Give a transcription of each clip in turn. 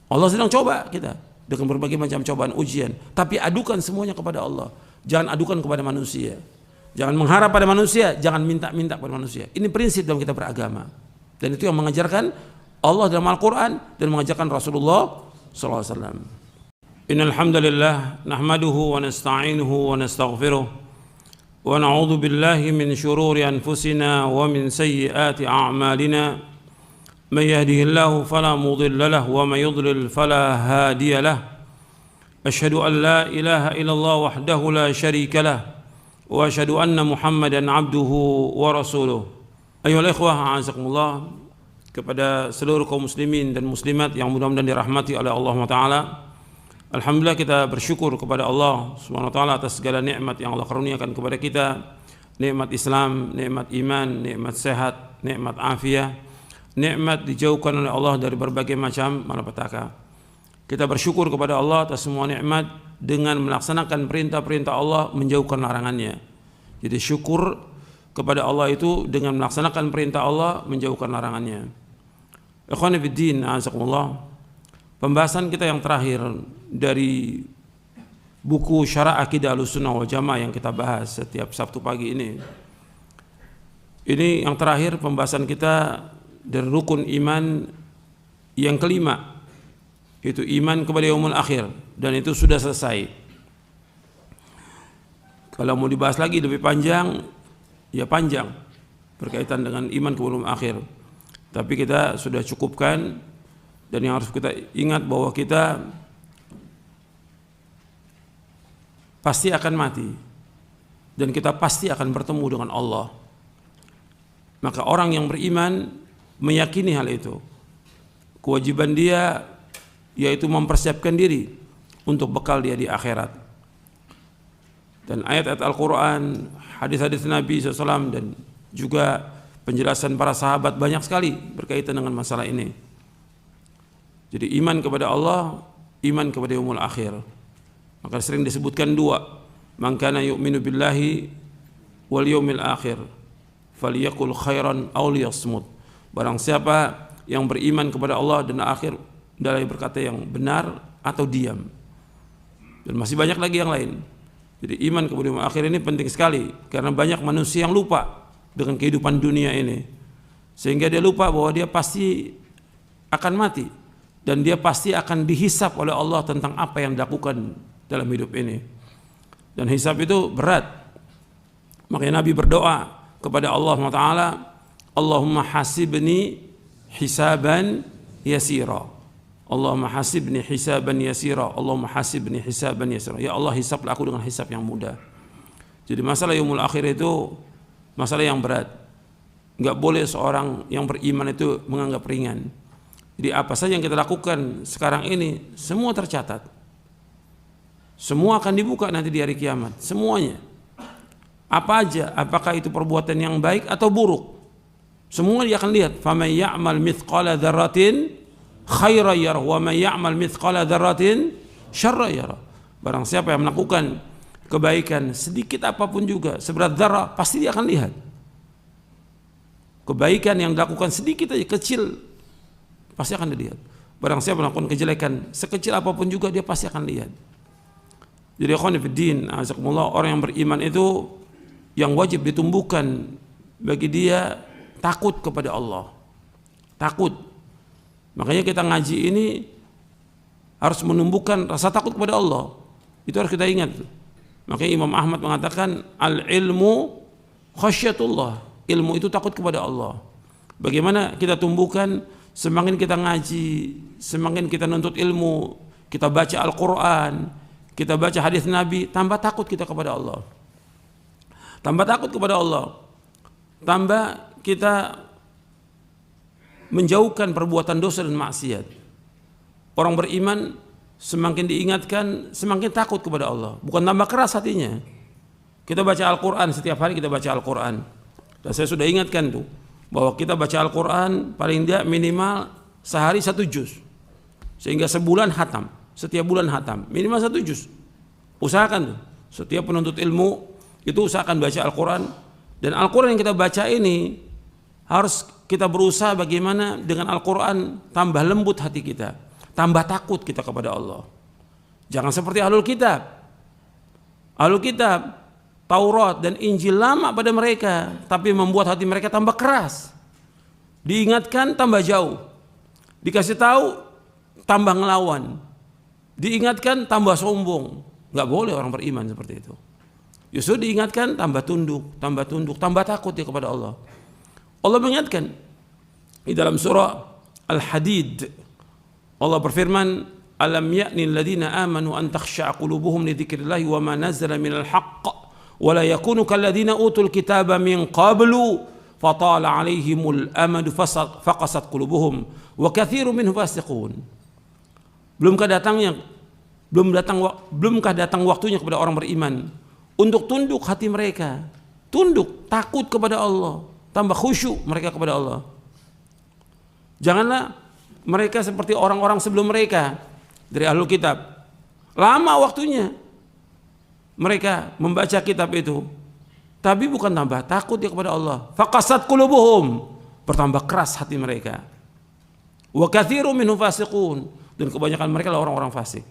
Allah sedang coba kita dengan berbagai macam cobaan ujian, tapi adukan semuanya kepada Allah. Jangan adukan kepada manusia. Jangan mengharap pada manusia, jangan minta-minta kepada manusia. Ini prinsip dalam kita beragama. Dan itu yang mengajarkan Allah dalam Al-Qur'an dan mengajarkan Rasulullah sallallahu alaihi wasallam. Innal hamdalillah nahmaduhu wa nasta'inuhu wa nastaghfiruh wa na'udzu billahi min shururi anfusina wa min sayyiati a'malina. من يهده الله فلا مضل له ومن يضلل فلا هادي له أشهد أن لا إله إلا الله وحده لا شريك له وأشهد أن محمدا عبده ورسوله أيها الإخوة أعزكم الله. Kepada seluruh kaum muslimin dan muslimat yang mudah-mudahan dirahmati oleh Allah Ta'ala, alhamdulillah kita bersyukur kepada Allah Subhanahu wa taala atas segala nikmat yang Allah karuniakan kepada kita, nikmat Islam, nikmat iman, nikmat sehat, nikmat afiah, nikmat dijauhkan oleh Allah dari berbagai macam malapetaka. Kita bersyukur kepada Allah atas semua nikmat dengan melaksanakan perintah-perintah Allah, menjauhkan larangannya. Jadi syukur kepada Allah itu dengan melaksanakan perintah Allah, menjauhkan larangannya. Ikhwani fiddin, a'azakumullah. Pembahasan kita yang terakhir dari buku Syarah Aqidah Ahlussunnah wal Jamaah yang kita bahas setiap Sabtu pagi ini. Ini yang terakhir pembahasan kita dari rukun iman yang kelima, itu iman kepada yaumul akhir, dan itu sudah selesai. Kalau mau dibahas lagi lebih panjang, ya panjang berkaitan dengan iman kepada yaumul akhir, tapi kita sudah cukupkan. Dan yang harus kita ingat bahwa kita pasti akan mati dan kita pasti akan bertemu dengan Allah. Maka orang yang beriman meyakini hal itu. Kewajiban dia yaitu mempersiapkan diri untuk bekal dia di akhirat. Dan ayat-ayat Al-Quran, hadis-hadis Nabi SAW, dan juga penjelasan para sahabat banyak sekali berkaitan dengan masalah ini. Jadi iman kepada Allah, iman kepada yaumul akhir. Maka sering disebutkan dua, man kana yu'minu billahi wal yaumil akhir falyaqul khairan aw liyasmut. Barang siapa yang beriman kepada Allah dan akhir, hendaklah berkata yang benar atau diam. Dan masih banyak lagi yang lain. Jadi iman kepada yaumul akhir ini penting sekali, karena banyak manusia yang lupa dengan kehidupan dunia ini, sehingga dia lupa bahwa dia pasti akan mati dan dia pasti akan dihisap oleh Allah tentang apa yang dilakukan dalam hidup ini. Dan hisap itu berat. Makanya Nabi berdoa kepada Allah SWT, Allahumma hasibni hisaban yasira. Allahumma hasibni hisaban yasira. Allahumma hasibni hisaban yasira. Ya Allah, hisaplah aku dengan hisap yang mudah. Jadi masalah yaumul akhir itu masalah yang berat. Enggak boleh seorang yang beriman itu menganggap ringan. Jadi apa saja yang kita lakukan sekarang ini semua tercatat. Semua akan dibuka nanti di hari kiamat, semuanya. Apa aja, apakah itu perbuatan yang baik atau buruk, semua dia akan lihat. Faman ya'mal mithqala dzarratin khairan yarah wa man ya'mal mithqala dzarratin syarran yarah. Barang siapa yang melakukan kebaikan sedikit apapun juga, seberat zarah, pasti dia akan lihat. Kebaikan yang dilakukan sedikit aja, kecil, pasti akan dilihat. Barang siapa melakukan kejelekan sekecil apapun juga, dia pasti akan lihat. Jadi ikhwan fillah, azakumullah, orang yang beriman itu yang wajib ditumbuhkan bagi dia takut kepada Allah. Takut. Makanya kita ngaji ini harus menumbuhkan rasa takut kepada Allah. Itu harus kita ingat. Makanya Imam Ahmad mengatakan al-ilmu khasyatullah. Ilmu itu takut kepada Allah. Bagaimana kita tumbuhkan? Semakin kita ngaji, semakin kita nuntut ilmu, kita baca Al-Quran, kita baca hadis Nabi, tambah takut kita kepada Allah. Tambah takut kepada Allah. Tambah kita menjauhkan perbuatan dosa dan maksiat. Orang beriman semakin diingatkan, semakin takut kepada Allah. Bukan tambah keras hatinya. Kita baca Al-Quran, setiap hari kita baca Al-Quran. Dan saya sudah ingatkan tuh, bahwa kita baca Al-Quran paling tidak minimal sehari 1 juz, sehingga sebulan hatam, setiap bulan hatam minimal 1 juz. Usahakan tuh, setiap penuntut ilmu itu usahakan baca Al-Quran. Dan Al-Quran yang kita baca ini harus kita berusaha bagaimana dengan Al-Quran tambah lembut hati kita, tambah takut kita kepada Allah. Jangan seperti ahlul kitab. Ahlul kitab, Taurat dan Injil lama pada mereka, tapi membuat hati mereka tambah keras. Diingatkan tambah jauh. Dikasih tahu tambah ngelawan. Diingatkan tambah sombong. Nggak boleh orang beriman seperti itu. Justru diingatkan tambah tunduk, tambah takut ya kepada Allah. Allah mengingatkan di dalam surah Al-Hadid, Allah berfirman, alam ya'ni alladhina amanu an takhsha'a qulubuhum li dzikrillahi wa ma nazzala minal haqq wa la yakunu kalladhina utul kitaba min qablu fatala 'alaihimul amadu faqasat qulubuhum wa katsirun minhum fasiqun. Belumkah datang waktunya kepada orang beriman untuk tunduk hati mereka, tunduk, takut kepada Allah, tambah khusyuk mereka kepada Allah. Janganlah mereka seperti orang-orang sebelum mereka dari ahlul kitab. Lama waktunya mereka membaca kitab itu, tapi bukan tambah takut ya kepada Allah. Faqasat qulubuhum, bertambah keras hati mereka. Wa katsirun minhum fasiqun, dan kebanyakan mereka adalah orang-orang fasik.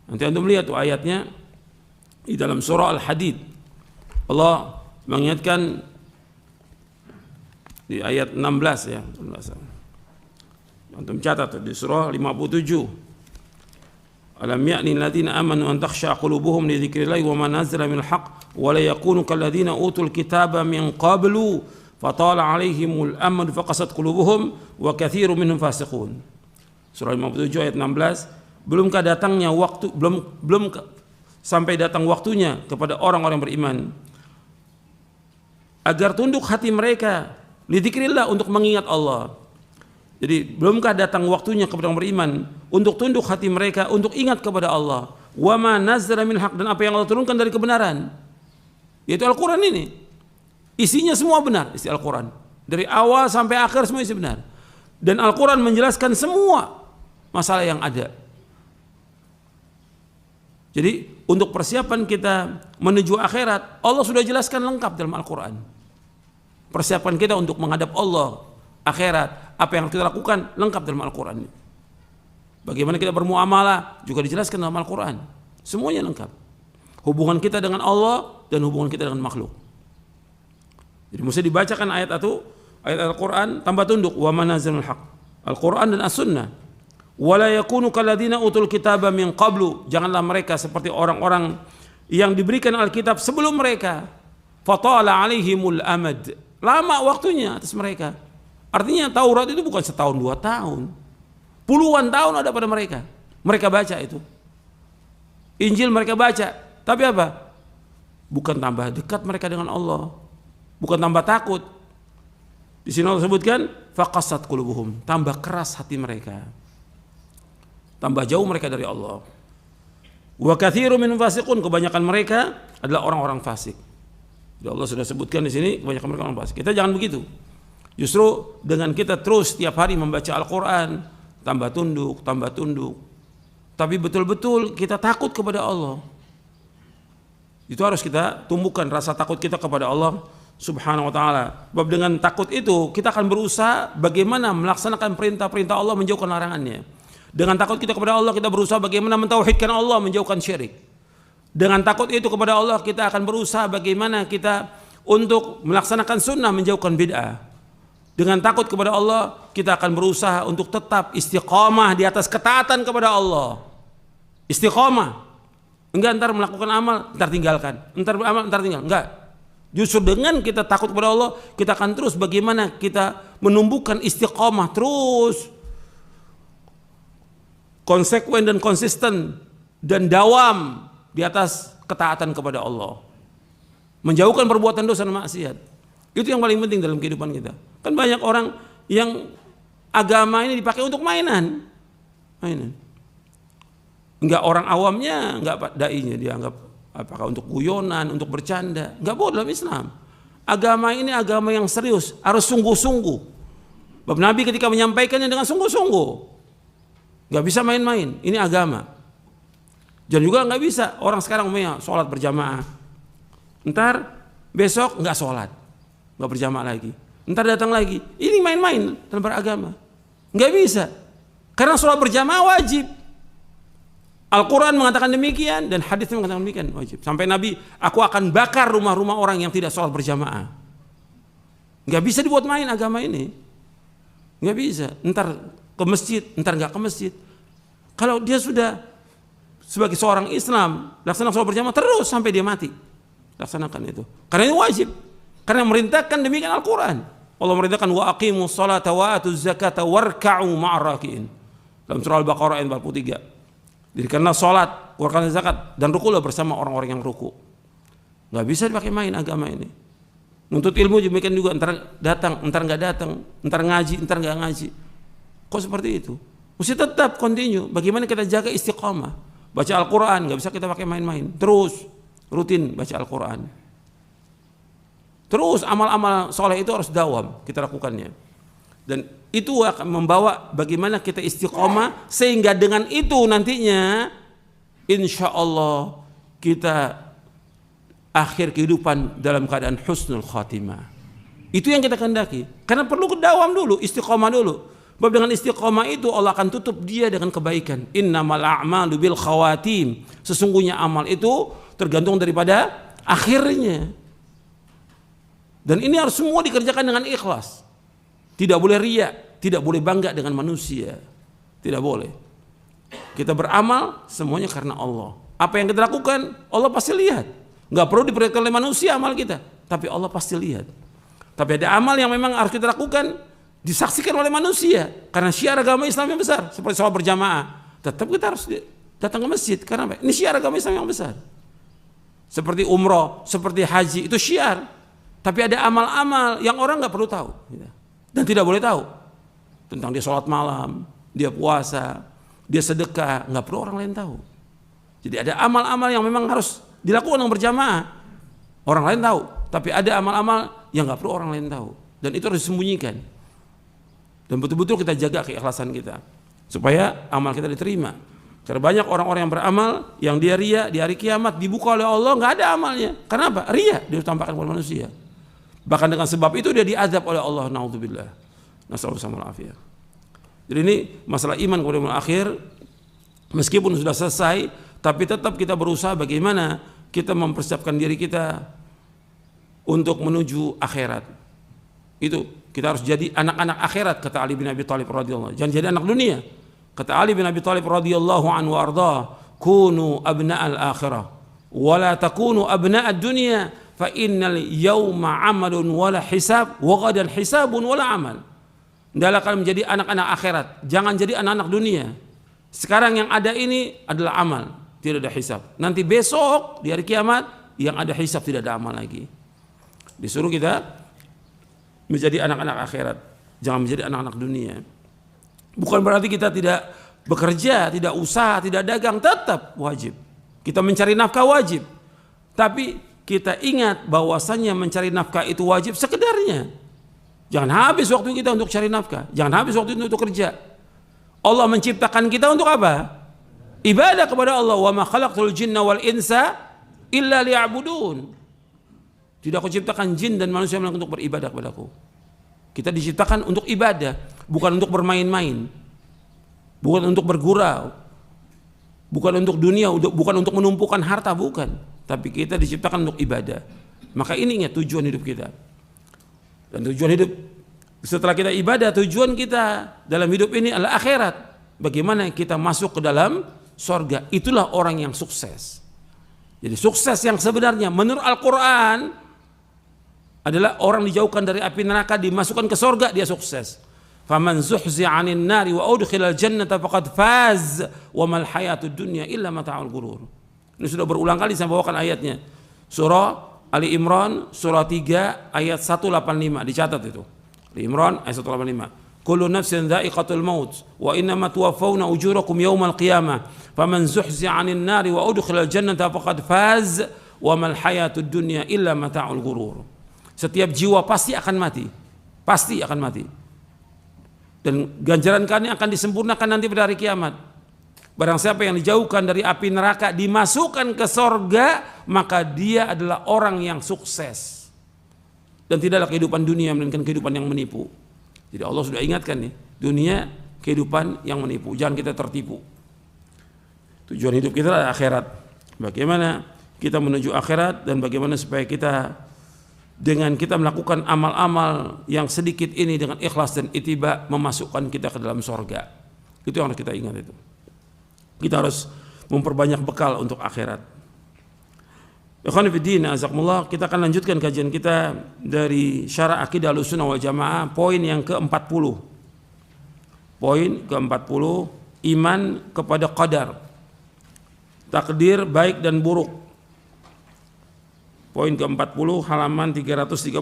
Nanti antum lihat tuh ayatnya di dalam surah Al-Hadid. Allah mengingatkan di ayat 16 ya. Antum catat di surah 57. Alam ya'ni alladziina aamanu an takhsha'a qulubuhum li dzikrillahi wa ma nazzala minal haqq wa la yakunu kalladziina utul kitaba min qablu fatala 'alaihimul amadu faqasat qulubuhum wa katsirun minhum fasiqun. Surah 57 ayat 16. Belumkah datangnya waktu, belum sampai datang waktunya kepada orang-orang beriman agar tunduk hati mereka li dzikrillah, untuk mengingat Allah. Jadi belumkah datang waktunya kepada orang beriman untuk tunduk hati mereka untuk ingat kepada Allah. Wa ma nazzala min haq, dan apa yang Allah turunkan dari kebenaran, yaitu Al-Quran ini. Isinya semua benar, isi Al-Quran. Dari awal sampai akhir semua isi benar. Dan Al-Quran menjelaskan semua masalah yang ada. Jadi untuk persiapan kita menuju akhirat, Allah sudah jelaskan lengkap dalam Al-Quran. Persiapan kita untuk menghadap Allah akhirat, apa yang kita lakukan lengkap dalam Al-Quran. Bagaimana kita bermuamalah juga dijelaskan dalam Al-Quran. Semuanya lengkap. Hubungan kita dengan Allah dan hubungan kita dengan makhluk. Jadi mesti dibacakan ayat Al-Quran tambah tunduk. Wa ma nazzalal haq, Al-Quran dan As-Sunnah. Wa la yakunu kalladzina utul kitaba min qablu, janganlah mereka seperti orang-orang yang diberikan Alkitab sebelum mereka. Fatala 'alaihimul amad, lama waktunya atas mereka. Artinya Taurat itu bukan setahun 2 tahun, puluhan tahun ada pada mereka. Mereka baca itu. Injil mereka baca, tapi apa? Bukan tambah dekat mereka dengan Allah, bukan tambah takut. Di sini Allah sebutkan faqasat qulubuhum, tambah keras hati mereka, tambah jauh mereka dari Allah. Wa katsirun minhum fasiqun, kebanyakan mereka adalah orang-orang fasik. Jadi Allah sudah sebutkan di sini kebanyakan mereka orang fasik. Kita jangan begitu. Justru dengan kita terus tiap hari membaca Al-Quran, tambah tunduk, tapi betul-betul kita takut kepada Allah. Itu harus kita tumbuhkan rasa takut kita kepada Allah Subhanahu wa ta'ala. Sebab dengan takut itu kita akan berusaha bagaimana melaksanakan perintah-perintah Allah, menjauhkan larangannya. Dengan takut kita kepada Allah, kita berusaha bagaimana mentauhidkan Allah, menjauhkan syirik. Dengan takut itu kepada Allah, kita akan berusaha bagaimana kita untuk melaksanakan sunnah, menjauhkan bid'ah. Dengan takut kepada Allah, kita akan berusaha untuk tetap istiqamah di atas ketaatan kepada Allah. Istiqamah. Enggak ntar melakukan amal, ntar tinggalkan. Ntar beramal, ntar tinggal. Enggak. Justru dengan kita takut kepada Allah, kita akan terus bagaimana kita menumbuhkan istiqamah terus, konsekuen dan konsisten dan dawam di atas ketaatan kepada Allah. Menjauhkan perbuatan dosa dan maksiat. Itu yang paling penting dalam kehidupan kita. Kan banyak orang yang agama ini dipakai untuk mainan. Enggak, orang awamnya, enggak dai-nya dianggap apakah untuk guyonan, untuk bercanda. Enggak boleh dalam Islam. Agama ini agama yang serius, harus sungguh-sungguh. Bab Nabi ketika menyampaikannya dengan sungguh-sungguh. Enggak bisa main-main, ini agama. Dan juga enggak bisa orang sekarang umumnya sholat berjamaah. Ntar besok enggak sholat, enggak berjamaah lagi. Ntar datang lagi, ini main-main dalam beragama. Enggak bisa. Karena sholat berjamaah wajib. Al-Quran mengatakan demikian dan hadis mengatakan demikian, wajib. Sampai Nabi, aku akan bakar rumah-rumah orang yang tidak sholat berjamaah. Nggak bisa dibuat main agama ini. Nggak bisa. Ntar ke masjid, ntar nggak ke masjid. Kalau dia sudah sebagai seorang Islam laksanakan sholat berjamaah terus sampai dia mati, laksanakan itu. Karena ini wajib. Karena merintahkan demikian Al-Quran. Allah merintahkan wa aqimus salata wa atuz zakata warka'u ma'ar raki'in. Dalam surah Al-Baqarah ayat 43. Jadi karena sholat, keluarkan zakat dan rukulah bersama orang-orang yang ruku. Nggak bisa dipakai main agama ini. Nuntut ilmu demikian juga, entar datang, entar nggak datang, entar ngaji, entar nggak ngaji. Kok seperti itu? Mesti tetap continue. Bagaimana kita jaga istiqamah? Baca Al-Quran, nggak bisa kita pakai main-main. Terus rutin baca Al-Quran. Terus amal-amal soleh itu harus dawam kita lakukannya. Dan itu akan membawa bagaimana kita istiqomah, sehingga dengan itu nantinya insya Allah kita akhir kehidupan dalam keadaan husnul khatimah. Itu yang kita kehendaki. Karena perlu kedawam dulu, istiqomah dulu. Sebab dengan istiqomah itu Allah akan tutup dia dengan kebaikan. Innamal a'malu bil khawatim. Sesungguhnya amal itu tergantung daripada akhirnya. Dan ini harus semua dikerjakan dengan ikhlas. Tidak boleh riya, tidak boleh bangga dengan manusia. Tidak boleh. Kita beramal semuanya karena Allah. Apa yang kita lakukan, Allah pasti lihat. Nggak perlu diperlihatkan oleh manusia amal kita, tapi Allah pasti lihat. Tapi ada amal yang memang harus kita lakukan, disaksikan oleh manusia. Karena syiar agama Islam yang besar, seperti sholat berjamaah. Tetap kita harus datang ke masjid. Karena apa? Ini syiar agama Islam yang besar. Seperti umroh, seperti haji, itu syiar. Tapi ada amal-amal yang orang nggak perlu tahu. Dan tidak boleh tahu tentang dia sholat malam, dia puasa, dia sedekah, nggak perlu orang lain tahu. Jadi ada amal-amal yang memang harus dilakukan yang berjamaah, orang lain tahu. Tapi ada amal-amal yang nggak perlu orang lain tahu, dan itu harus disembunyikan. Dan betul-betul kita jaga keikhlasan kita supaya amal kita diterima. Karena banyak orang-orang yang beramal yang dia ria di hari kiamat dibuka oleh Allah nggak ada amalnya. Karena apa? Ria dia tampakkan kepada manusia. Bahkan dengan sebab itu dia diazab oleh Allah, naudzubillah. Nasallallahu alaihi. Jadi ini masalah iman kepada yaumil akhir, meskipun sudah selesai, tapi tetap kita berusaha bagaimana kita mempersiapkan diri kita untuk menuju akhirat. Itu kita harus jadi anak-anak akhirat, kata Ali bin Abi Thalib radhiyallahu anhu. Jangan jadi anak dunia. Kata Ali bin Abi Thalib radhiyallahu anhu warda, kunu abna'al akhirah wa la takunu abna'ad dunya. Fa innal yauma amalun wala hisab wa ghadan hisabun wala amal. Hendaklah kalian menjadi anak-anak akhirat, jangan jadi anak-anak dunia. Sekarang yang ada ini adalah amal, tidak ada hisab. Nanti besok di hari kiamat yang ada hisab, tidak ada amal lagi. Disuruh kita menjadi anak-anak akhirat, jangan menjadi anak-anak dunia. Bukan berarti kita tidak bekerja, tidak usaha, tidak dagang, tetap wajib. Kita mencari nafkah wajib. Tapi kita ingat bahwasannya mencari nafkah itu wajib sekedarnya. Jangan habis waktu kita untuk cari nafkah. Jangan habis waktu itu untuk kerja. Allah menciptakan kita untuk apa? Ibadah kepada Allah. Wa ma khalaqtul jinna wal insa illa liya'budun. Tidak aku ciptakan jin dan manusia melainkan untuk beribadah kepadaku. Kita diciptakan untuk ibadah, bukan untuk bermain-main. Bukan untuk bergurau. Bukan untuk dunia, bukan untuk menumpukan harta, bukan. Tapi kita diciptakan untuk ibadah. Maka ini tujuan hidup kita. Dan tujuan hidup setelah kita ibadah, tujuan kita dalam hidup ini adalah akhirat. Bagaimana kita masuk ke dalam surga. Itulah orang yang sukses. Jadi sukses yang sebenarnya menurut Al-Quran adalah orang dijauhkan dari api neraka, dimasukkan ke surga, dia sukses. Faman zuhzi'a 'anil nari wa udkhilal jannata faqad faz wa mal hayatud dunya illa mata'ul ghurur. Ini sudah berulang kali saya bawakan ayatnya. Surah Ali Imran, surah 3 ayat 185, dicatat itu. Ali Imran ayat 185. Kullu nafsin dha'iqatul maut wa innama tuwaffawna ujurakum yawmal qiyamah. Faman zuhzi'a 'anil nari wa udkhilal jannata faqad faz wa mal hayatud dunya illa mata'ul ghurur. Setiap jiwa pasti akan mati. Pasti akan mati. Dan ganjaran kalian akan disempurnakan nanti pada hari kiamat. Barang siapa yang dijauhkan dari api neraka, dimasukkan ke sorga, maka dia adalah orang yang sukses. Dan tidaklah kehidupan dunia melainkan kehidupan yang menipu. Jadi Allah sudah ingatkan nih, dunia kehidupan yang menipu. Jangan kita tertipu. Tujuan hidup kita adalah akhirat. Bagaimana kita menuju akhirat dan bagaimana supaya kita dengan kita melakukan amal-amal yang sedikit ini dengan ikhlas dan ittiba memasukkan kita ke dalam surga. Itu yang harus kita ingat itu. Kita harus memperbanyak bekal untuk akhirat. Ikhwan fillah, azakumullah, kita akan lanjutkan kajian kita dari Syarah Aqidah Ahlussunnah wal Jamaah, poin yang ke-40. Poin ke-40, iman kepada qadar. Takdir baik dan buruk. Poin ke-40 halaman 336.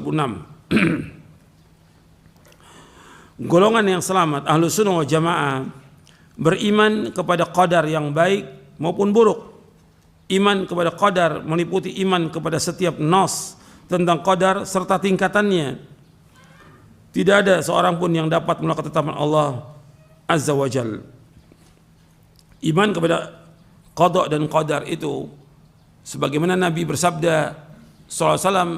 Golongan yang selamat Ahlussunnah wal Jamaah beriman kepada qadar yang baik maupun buruk. Iman kepada qadar meliputi iman kepada setiap nas tentang qadar serta tingkatannya. Tidak ada seorang pun yang dapat menolak ketetapan Allah Azza wa Jal. Iman kepada qada dan qadar itu sebagaimana Nabi bersabda sallallahu alaihi wasallam,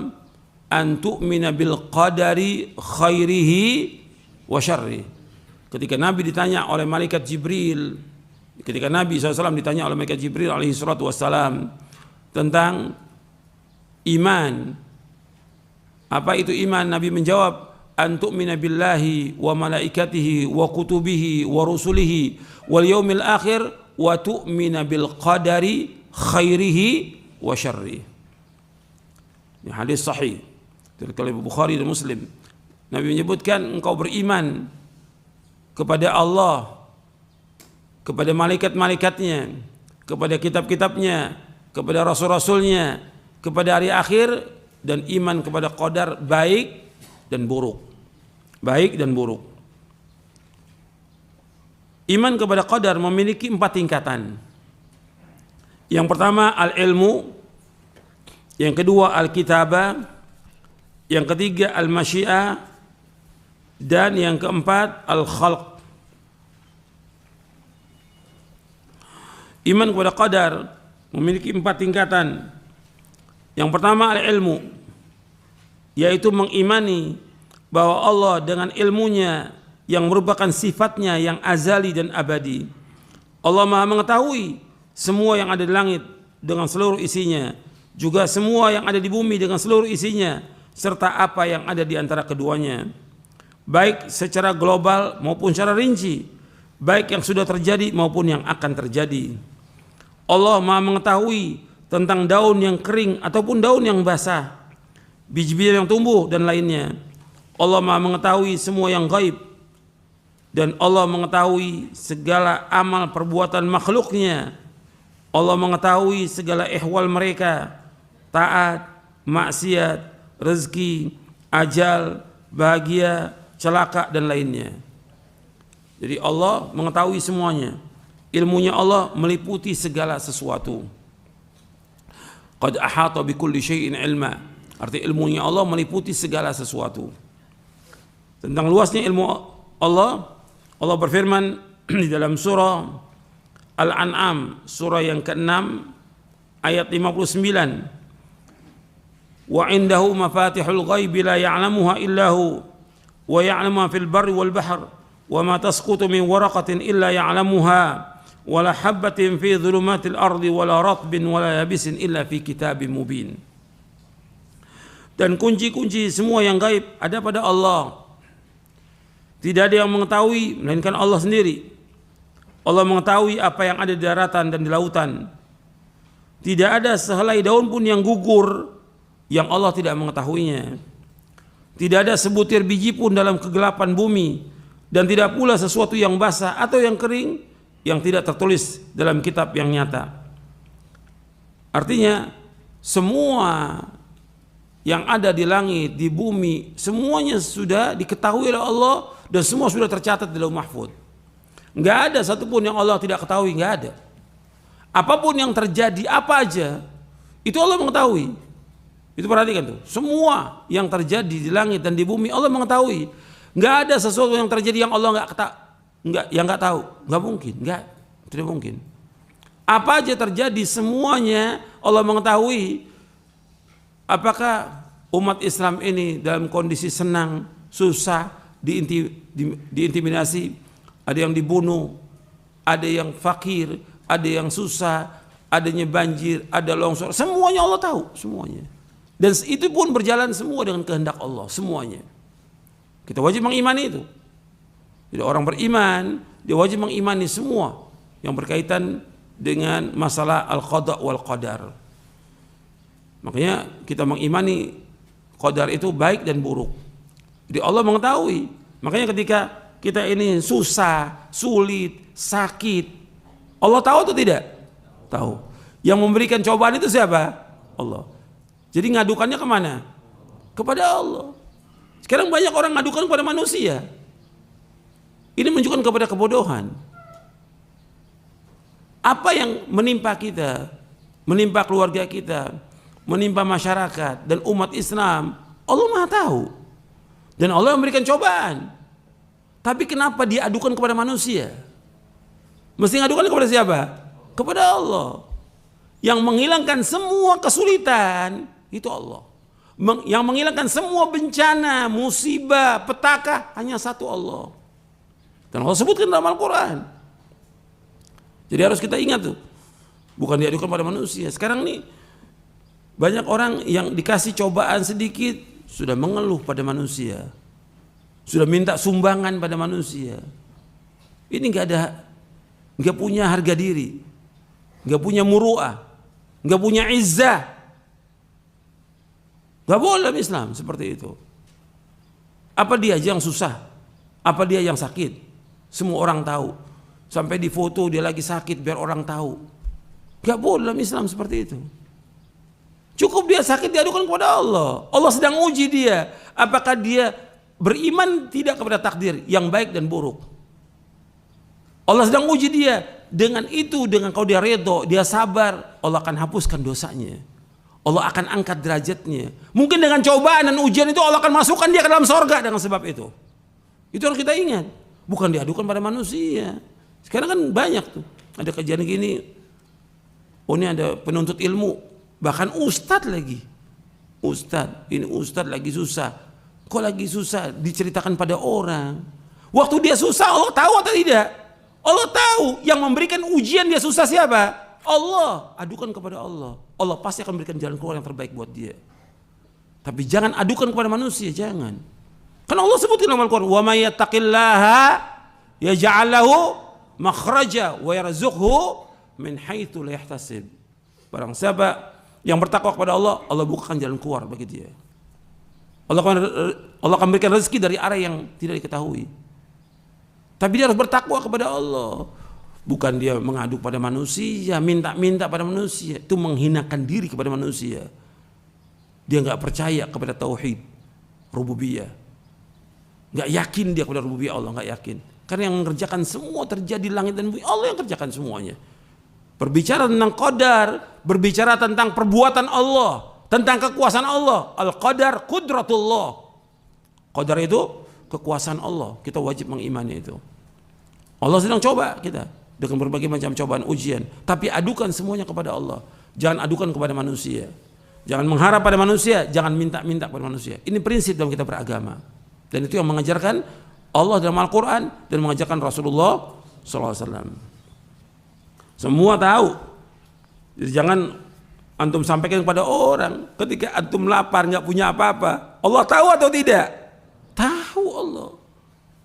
an tu'mina bil qadari khairihi wa syarri. Ketika Nabi ditanya oleh malaikat Jibril, ketika Nabi SAW ditanya oleh malaikat Jibril alaihi salatu wassalam tentang iman, apa itu iman? Nabi menjawab, an tu'mina billahi wa malaikatihi wa kutubihi wa rusulihi wal yaumil akhir wa tu'mina bil qadari khairihi wa syarri. Ini hadis sahih dari Bukhari dan Muslim. Nabi menyebutkan engkau beriman kepada Allah, kepada malaikat-malaikatnya, kepada kitab-kitabnya, kepada rasul-rasulnya, kepada hari akhir, dan iman kepada qadar baik dan buruk. Baik dan buruk. Iman kepada qadar memiliki 4 tingkatan. Yang pertama al-ilmu, yang kedua al-kitabah, yang ketiga al-masyiah, dan yang keempat al-khalq. Iman kepada qadar memiliki 4 tingkatan. Yang pertama al-ilmu, yaitu mengimani bahwa Allah dengan ilmunya yang merupakan sifatnya yang azali dan abadi. Allah Maha mengetahui semua yang ada di langit dengan seluruh isinya, juga semua yang ada di bumi dengan seluruh isinya, serta apa yang ada di antara keduanya, baik secara global maupun secara rinci, baik yang sudah terjadi maupun yang akan terjadi. Allah Maha mengetahui tentang daun yang kering ataupun daun yang basah, biji-biji yang tumbuh dan lainnya. Allah Maha mengetahui semua yang gaib, dan Allah mengetahui segala amal perbuatan makhluknya. Allah mengetahui segala ihwal mereka, taat, maksiat, rezeki, ajal, bahagia, celaka dan lainnya. Jadi Allah mengetahui semuanya. Ilmunya Allah meliputi segala sesuatu. Qad ahata bikulli syai'in ilma. Arti ilmunya Allah meliputi segala sesuatu. Tentang luasnya ilmu Allah, Allah berfirman di dalam surah Al-An'am, surah yang ke-6 ayat 59. Wa indahu mafatihul ghaibi la ya'lamuha illahu wa ya'lamu ma fil barri wal bahr wa ma tasqutu min waraqatin illa ya'lamuha wa la habatin fi dhulumatil ardi wa la ratbin wa la yabisin illa fi kitabim mubin. Dan kunci-kunci semua yang gaib ada pada Allah. Tidak ada yang mengetahui melainkan Allah sendiri. Allah mengetahui apa yang ada di daratan dan di lautan. Tidak ada sehelai daun pun yang gugur yang Allah tidak mengetahuinya. Tidak ada sebutir biji pun dalam kegelapan bumi, dan tidak pula sesuatu yang basah atau yang kering yang tidak tertulis dalam kitab yang nyata. Artinya semua yang ada di langit, di bumi, semuanya sudah diketahui oleh Allah dan semua sudah tercatat di Lauh Mahfuz. Enggak ada satupun yang Allah tidak ketahui, enggak ada. Apapun yang terjadi, apa aja, itu Allah mengetahui. Itu perhatikan tuh, semua yang terjadi di langit dan di bumi Allah mengetahui. Enggak ada sesuatu yang terjadi yang Allah enggak tahu, enggak mungkin, tidak mungkin. Apa aja terjadi semuanya Allah mengetahui. Apakah umat Islam ini dalam kondisi senang, susah, diintimidasi, ada yang dibunuh, ada yang fakir, ada yang susah, adanya banjir, ada longsor, semuanya Allah tahu, semuanya. Dan itu pun berjalan semua dengan kehendak Allah, semuanya. Kita wajib mengimani itu. Jadi orang beriman, dia wajib mengimani semua yang berkaitan dengan masalah al-qada wal qadar. Makanya kita mengimani qadar itu baik dan buruk. Jadi Allah mengetahui. Makanya ketika kita ini susah, sulit, sakit, Allah tahu atau tidak? Tahu. Yang memberikan cobaan itu siapa? Allah. Jadi ngadukannya kemana? Kepada Allah. Sekarang banyak orang ngadukan kepada manusia. Ini menunjukkan kepada kebodohan. Apa yang menimpa kita, menimpa keluarga kita, menimpa masyarakat dan umat Islam, Allah Maha tahu. Dan Allah memberikan cobaan. Tapi kenapa dia adukan kepada manusia? Mesti ngadukan kepada siapa? Kepada Allah. Yang menghilangkan semua kesulitan itu Allah. Yang menghilangkan semua bencana, musibah, petaka hanya satu Allah. Dan Allah sebutkan dalam Al-Quran. Jadi harus kita ingat tuh, bukan diadukan pada manusia. Sekarang nih banyak orang yang dikasih cobaan sedikit sudah mengeluh pada manusia, sudah minta sumbangan pada manusia. Ini nggak punya harga diri, nggak punya muru'ah, nggak punya izzah. Nggak boleh dalam Islam seperti itu. Apa dia yang susah? Apa dia yang sakit? Semua orang tahu. Sampai di foto dia lagi sakit biar orang tahu. Nggak boleh dalam Islam seperti itu. Cukup dia sakit diadukan kepada Allah. Allah sedang uji dia. Apakah dia beriman tidak kepada takdir yang baik dan buruk. Allah sedang uji dia. Dengan itu, dengan kalau dia redho, dia sabar, Allah akan hapuskan dosanya. Allah akan angkat derajatnya. Mungkin dengan cobaan dan ujian itu Allah akan masukkan dia ke dalam sorga dengan sebab itu. Itu harus kita ingat. Bukan diadukan pada manusia. Sekarang kan banyak tuh. Ada kejadian gini. Oh ini ada penuntut ilmu. Bahkan ustadz lagi. Ustadz. Ini ustadz lagi susah. Kok lagi susah? Diceritakan pada orang. Waktu dia susah Allah tahu atau tidak? Allah tahu. Yang memberikan ujian dia susah siapa? Allah. Adukan kepada Allah. Allah pasti akan memberikan jalan keluar yang terbaik buat dia. Tapi jangan adukan kepada manusia. Jangan. Karena Allah sebutkan dalam Al-Quran, wa may yattaqillaha yaj'al lahu makhraja wa yarzuqhu min haitsu la yahtasib. Barang siapa yang bertakwa kepada Allah, Allah bukakan jalan keluar bagi dia. Allah akan berikan rezeki dari arah yang tidak diketahui. Tapi dia harus bertakwa kepada Allah. Bukan dia mengadu pada manusia, minta-minta pada manusia. Itu menghinakan diri kepada manusia. Dia nggak percaya kepada tauhid rububiyah. Nggak yakin dia kepada rububiyah Allah, nggak yakin. Karena yang mengerjakan semua terjadi langit dan bumi, Allah yang kerjakan semuanya. Berbicara tentang qadar, berbicara tentang perbuatan Allah, tentang kekuasaan Allah. Al-qadar qudratullah. Qadar itu kekuasaan Allah. Kita wajib mengimani itu. Allah sedang coba kita dengan berbagai macam cobaan ujian. Tapi adukan semuanya kepada Allah. Jangan adukan kepada manusia. Jangan mengharap pada manusia, jangan minta-minta kepada manusia. Ini prinsip dalam kita beragama. Dan itu yang mengajarkan Allah dalam Al-Quran dan mengajarkan Rasulullah SAW. Semua tahu. Jadi jangan antum sampaikan kepada orang ketika antum lapar nggak punya apa-apa. Allah tahu atau tidak? Tahu Allah.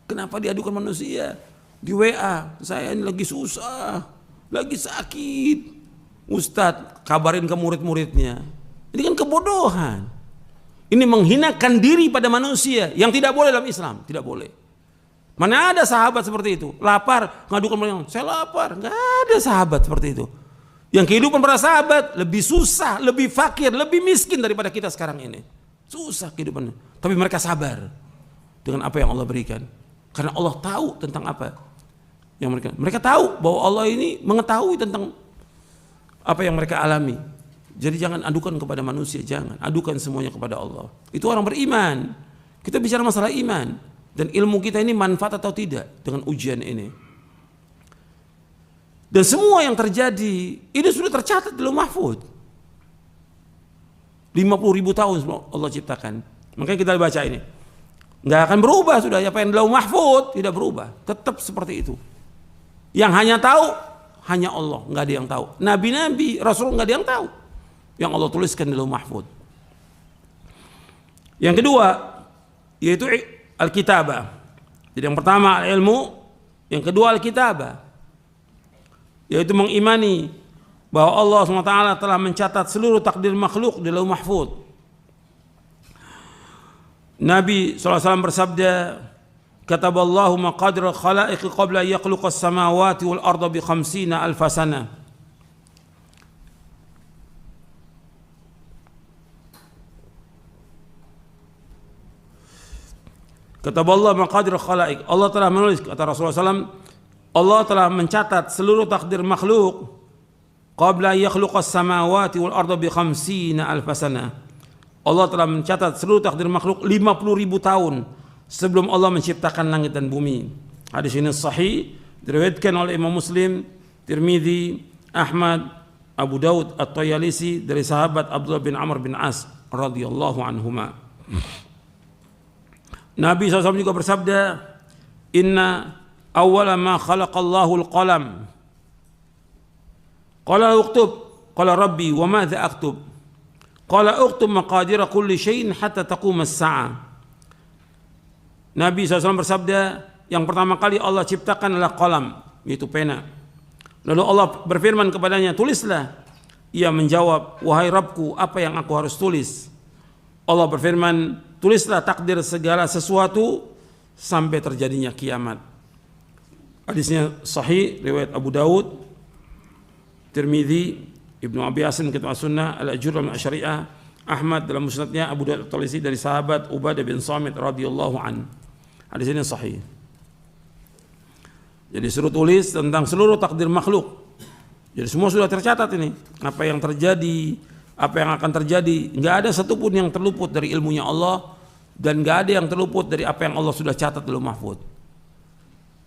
Kenapa diadukan manusia? Di WA, saya ini lagi susah, lagi sakit. Ustadz kabarin ke murid-muridnya. Ini kan kebodohan. Ini menghinakan diri pada manusia yang tidak boleh dalam Islam, tidak boleh. Mana ada sahabat seperti itu? Lapar, ngadukan mereka, saya lapar. Nggak ada sahabat seperti itu. Yang kehidupan para sahabat lebih susah, lebih fakir, lebih miskin daripada kita sekarang ini. Susah kehidupannya. Tapi mereka sabar dengan apa yang Allah berikan. Karena Allah tahu tentang apa yang mereka tahu bahwa Allah ini mengetahui tentang apa yang mereka alami. Jadi jangan adukan kepada manusia, jangan. Adukan semuanya kepada Allah. Itu orang beriman. Kita bicara masalah iman. Dan ilmu kita ini manfaat atau tidak dengan ujian ini. Dan semua yang terjadi, ini sudah tercatat di Lauh Mahfuz. 50.000 tahun Allah ciptakan. Makanya kita baca ini. Nggak akan berubah sudah. Apa yang di Lauh Mahfuz tidak berubah, tetap seperti itu. Yang hanya tahu hanya Allah, nggak ada yang tahu. Nabi-nabi, Rasul nggak ada yang tahu. Yang Allah tuliskan di Lauh Mahfuz. Yang kedua yaitu Al-Kitabah. Jadi yang pertama ilmu, yang kedua Al-Kitabah, yaitu mengimani bahwa Allah SWT telah mencatat seluruh takdir makhluk di Lauh Mahfuz. Nabi SAW bersabda, kataballahu maqadir al-khalaiq qabla yakhluqa as-samawati wal arda bi 50 alf sana. Kataballahu maqadir al-khalaiq, Allah telah menulis, kata Rasulullah SAW, Allah telah mencatat seluruh takdir makhluk qabla yakhluqa as-samawati wal arda bi 50 alf sana. Allah telah mencatat seluruh takdir makhluk 50.000 tahun sebelum Allah menciptakan langit dan bumi. Hadis ini sahih, diriwayatkan oleh Imam Muslim, Tirmidzi, Ahmad, Abu Daud, At-Tayalisi dari sahabat Abdullah bin Amr bin As radhiyallahu anhuma. Nabi SAW juga bersabda, inna awwala ma khalaqallahu al-qalam. Qala uktub, qala rabbi wa madza aktub? Qala uktub maqadira kulli syai'in hatta taqum as-sa'ah. Nabi SAW bersabda, yang pertama kali Allah ciptakan adalah qalam, yaitu pena. Lalu Allah berfirman kepadanya, tulislah. Ia menjawab, wahai Rabbku, apa yang aku harus tulis? Allah berfirman, tulislah takdir segala sesuatu sampai terjadinya kiamat. Hadisnya sahih, riwayat Abu Daud, Tirmidzi, Ibnu Abi Hasan kitab As-Sunnah, Al-Ajur al-Syariah, Ahmad dalam musnadnya, Abu Daud At-Talisi dari sahabat Ubadah bin Samit radhiyallahu an. Hadis ini sahih. Jadi suruh tulis tentang seluruh takdir makhluk. Jadi semua sudah tercatat ini. Apa yang terjadi, apa yang akan terjadi, nggak ada satupun yang terluput dari ilmunya Allah, dan nggak ada yang terluput dari apa yang Allah sudah catat di Lauh Mahfuz.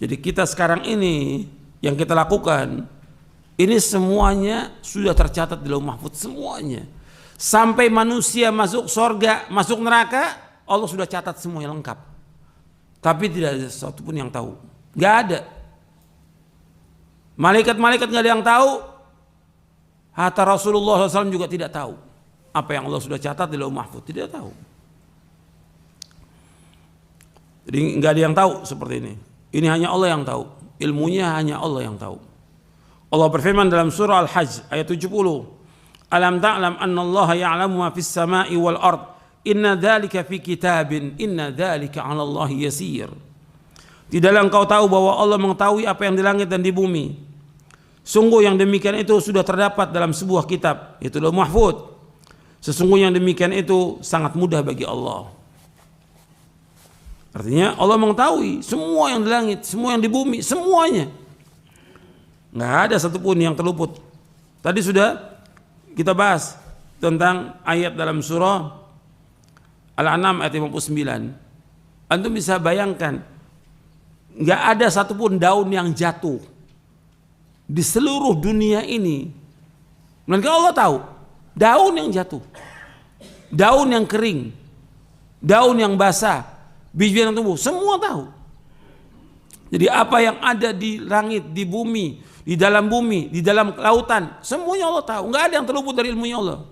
Jadi kita sekarang ini yang kita lakukan ini semuanya sudah tercatat di Lauh Mahfuz, semuanya. Sampai manusia masuk surga, masuk neraka, Allah sudah catat semuanya lengkap. Tapi tidak ada satupun yang tahu, nggak ada. Malaikat-malaikat nggak ada yang tahu. Hatta Rasulullah SAW juga tidak tahu apa yang Allah sudah catat di Lauh Mahfuz, tidak tahu. Jadi nggak ada yang tahu seperti ini. Ini hanya Allah yang tahu. Ilmunya hanya Allah yang tahu. Allah berfirman dalam surah Al-Hajj ayat 70. Alam ta'lam anna Allah ya'lamu ma fis sama'i wal ard. Inna dzalika fi kitabin. Inna dzalika 'ala Allah yasir. Tidaklah engkau tahu bahwa Allah mengetahui apa yang di langit dan di bumi. Sungguh yang demikian itu sudah terdapat dalam sebuah kitab, yaitu Lauh Mahfuz. Sesungguhnya yang demikian itu sangat mudah bagi Allah. Artinya Allah mengetahui semua yang di langit, semua yang di bumi, semuanya. Nggak ada satupun yang terluput. Tadi sudah kita bahas tentang ayat dalam surah Al-An'am ayat 59. Antum bisa bayangkan, nggak ada satupun daun yang jatuh di seluruh dunia ini, melainkan Allah tahu daun yang jatuh, daun yang kering, daun yang basah, biji yang tumbuh, semua tahu. Jadi apa yang ada di langit, di bumi, di dalam lautan, semuanya Allah tahu. Nggak ada yang terluput dari ilmunya Allah.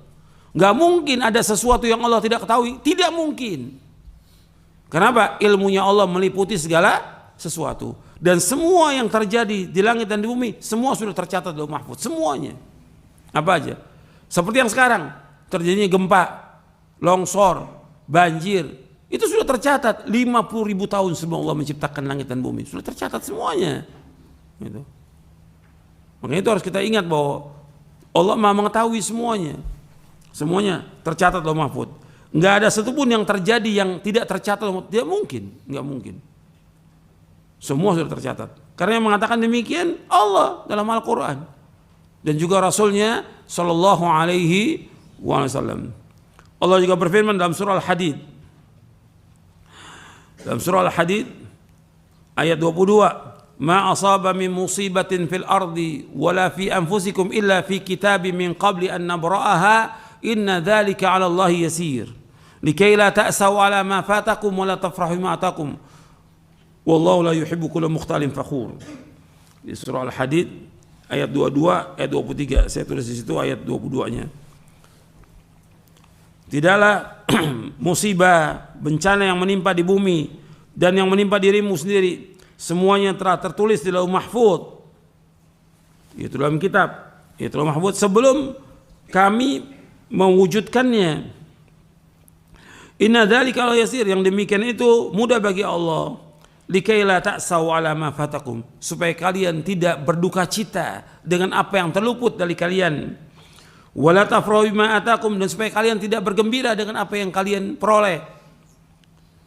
Nggak mungkin ada sesuatu yang Allah tidak ketahui, tidak mungkin. Kenapa? Ilmunya Allah meliputi segala sesuatu. Dan semua yang terjadi di langit dan di bumi, semua sudah tercatat di Lauh Mahfuz, semuanya. Apa aja? Seperti yang sekarang, terjadinya gempa, longsor, banjir, itu sudah tercatat 50.000 tahun sebelum Allah menciptakan langit dan bumi. Sudah tercatat semuanya. Gitu. Makanya itu harus kita ingat bahwa Allah Maha mengetahui semuanya. Semuanya tercatat di Lauh Mahfuz. Nggak ada satupun yang terjadi yang tidak tercatat. Tidak mungkin, nggak mungkin. Semua sudah tercatat. Karena yang mengatakan demikian Allah dalam Al-Quran dan juga Rasulnya Sallallahu Alaihi Wasallam. Allah juga berfirman dalam surah Al-Hadid. Dalam surah Al-Hadid ayat 22, "Ma asaba min musibatin fil ardi wala fi anfusikum illa fi kitabim min qabli an nabra'aha inna dzalika 'ala Allah yasir." Likai la ta'saw ala ma fatakum wa la tafrahu ma atakum. Wallahu la yuhibbu kulla mukhtalin fakhur. Di surah Al-Hadid ayat 22, ayat 23. Saya tulis di situ ayat 22-nya. Tidaklah musibah, bencana yang menimpa di bumi dan yang menimpa dirimu sendiri, semuanya telah tertulis di Lauh Mahfuz. Itu dalam kitab, itu Lauh Mahfuz sebelum kami mewujudkannya. Inna dzalika la yasir, yang demikian itu mudah bagi Allah. Likai la ta'saw ala ma fatakum, supaya kalian tidak berduka cita dengan apa yang terluput dari kalian. Wala tafrahu bima atakum, dan supaya kalian tidak bergembira dengan apa yang kalian peroleh.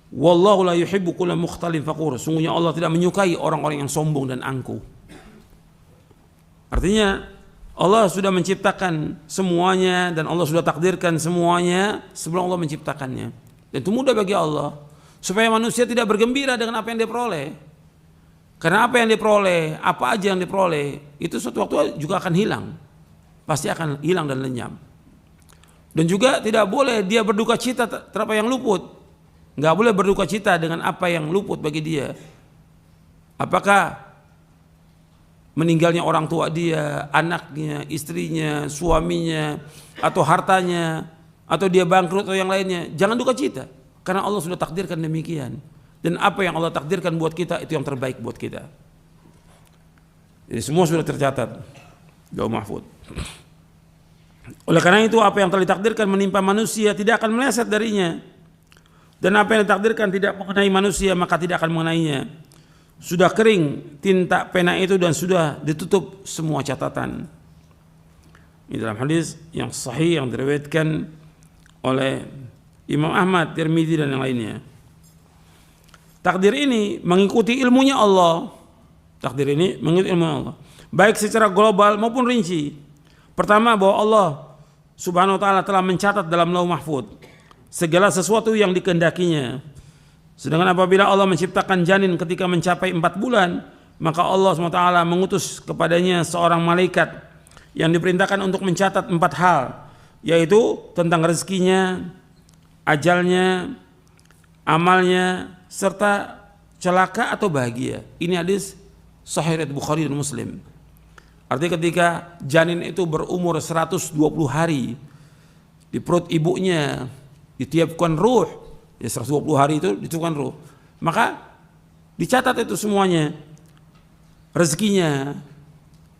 Wallahu la yuhibbu kulla mukhtalin fakhur. Sungguhnya Allah tidak menyukai orang-orang yang sombong dan angkuh. Artinya Allah sudah menciptakan semuanya dan Allah sudah takdirkan semuanya sebelum Allah menciptakannya. Dan itu mudah bagi Allah, supaya manusia tidak bergembira dengan apa yang dia peroleh. Karena apa yang dia peroleh, apa aja yang dia peroleh, itu suatu waktu juga akan hilang. Pasti akan hilang dan lenyap. Dan juga tidak boleh dia berduka cita terhadap yang luput. Nggak boleh berduka cita dengan apa yang luput bagi dia. Apakah meninggalnya orang tua dia, anaknya, istrinya, suaminya, atau hartanya, atau dia bangkrut atau yang lainnya. Jangan duka cita. Karena Allah sudah takdirkan demikian. Dan apa yang Allah takdirkan buat kita, itu yang terbaik buat kita. Jadi semua sudah tercatat di Lauh Mahfuz. Oleh karena itu, apa yang telah ditakdirkan menimpa manusia tidak akan meleset darinya. Dan apa yang ditakdirkan tidak mengenai manusia, maka tidak akan mengenainya. Sudah kering tinta pena itu dan sudah ditutup semua catatan. Ini dalam hadis yang sahih yang diriwayatkan oleh Imam Ahmad, Tirmidzi dan yang lainnya. Takdir ini mengikuti ilmunya Allah. Takdir ini mengikuti ilmunya Allah, baik secara global maupun rinci. Pertama, bahwa Allah Subhanahu wa taala telah mencatat dalam Lauh Mahfuz segala sesuatu yang dikehendakinya. Sedangkan apabila Allah menciptakan janin ketika mencapai 4 bulan, maka Allah Subhanahu wa taala mengutus kepadanya seorang malaikat yang diperintahkan untuk mencatat 4 hal, yaitu tentang rezekinya, ajalnya, amalnya, serta celaka atau bahagia. Ini hadis sahih riwayat Bukhari dan Muslim. Artinya ketika janin itu berumur 120 hari di perut ibunya, ditiupkan ruh, ya 120 hari itu ditiupkan ruh, maka dicatat itu semuanya, rezekinya,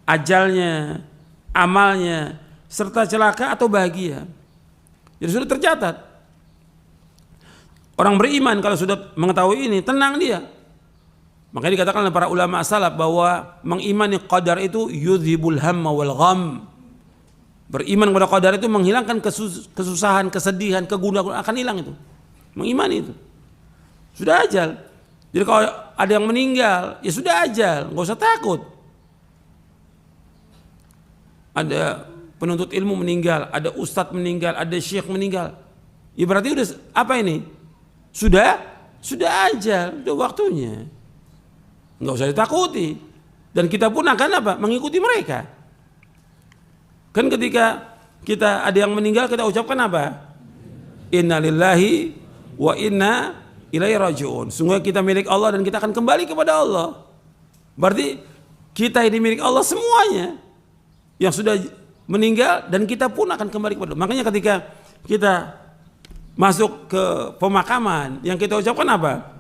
ajalnya, amalnya, serta celaka atau bahagia. Jadi sudah tercatat. Orang beriman kalau sudah mengetahui ini, tenang dia. Makanya dikatakan oleh para ulama salaf bahwa mengimani qadar itu yudhibul hamma wal gham. Beriman kepada qadar itu menghilangkan kesusahan, kesedihan, kegundahan, akan hilang itu. Mengimani itu. Sudah ajal. Jadi kalau ada yang meninggal, ya sudah ajal, enggak usah takut. Ada penuntut ilmu meninggal, ada ustadz meninggal, ada syekh meninggal. Ya berarti udah apa ini? Sudah ajal, sudah waktunya. Enggak usah ditakuti. Dan kita pun akan apa? Mengikuti mereka. Kan ketika kita ada yang meninggal, kita ucapkan apa? Inna lillahi wa inna ilaihi raji'un. Sungguh kita milik Allah dan kita akan kembali kepada Allah. Berarti kita ini milik Allah semuanya. Yang sudah meninggal dan kita pun akan kembali kepada Allah. Makanya ketika kita masuk ke pemakaman, yang kita ucapkan apa?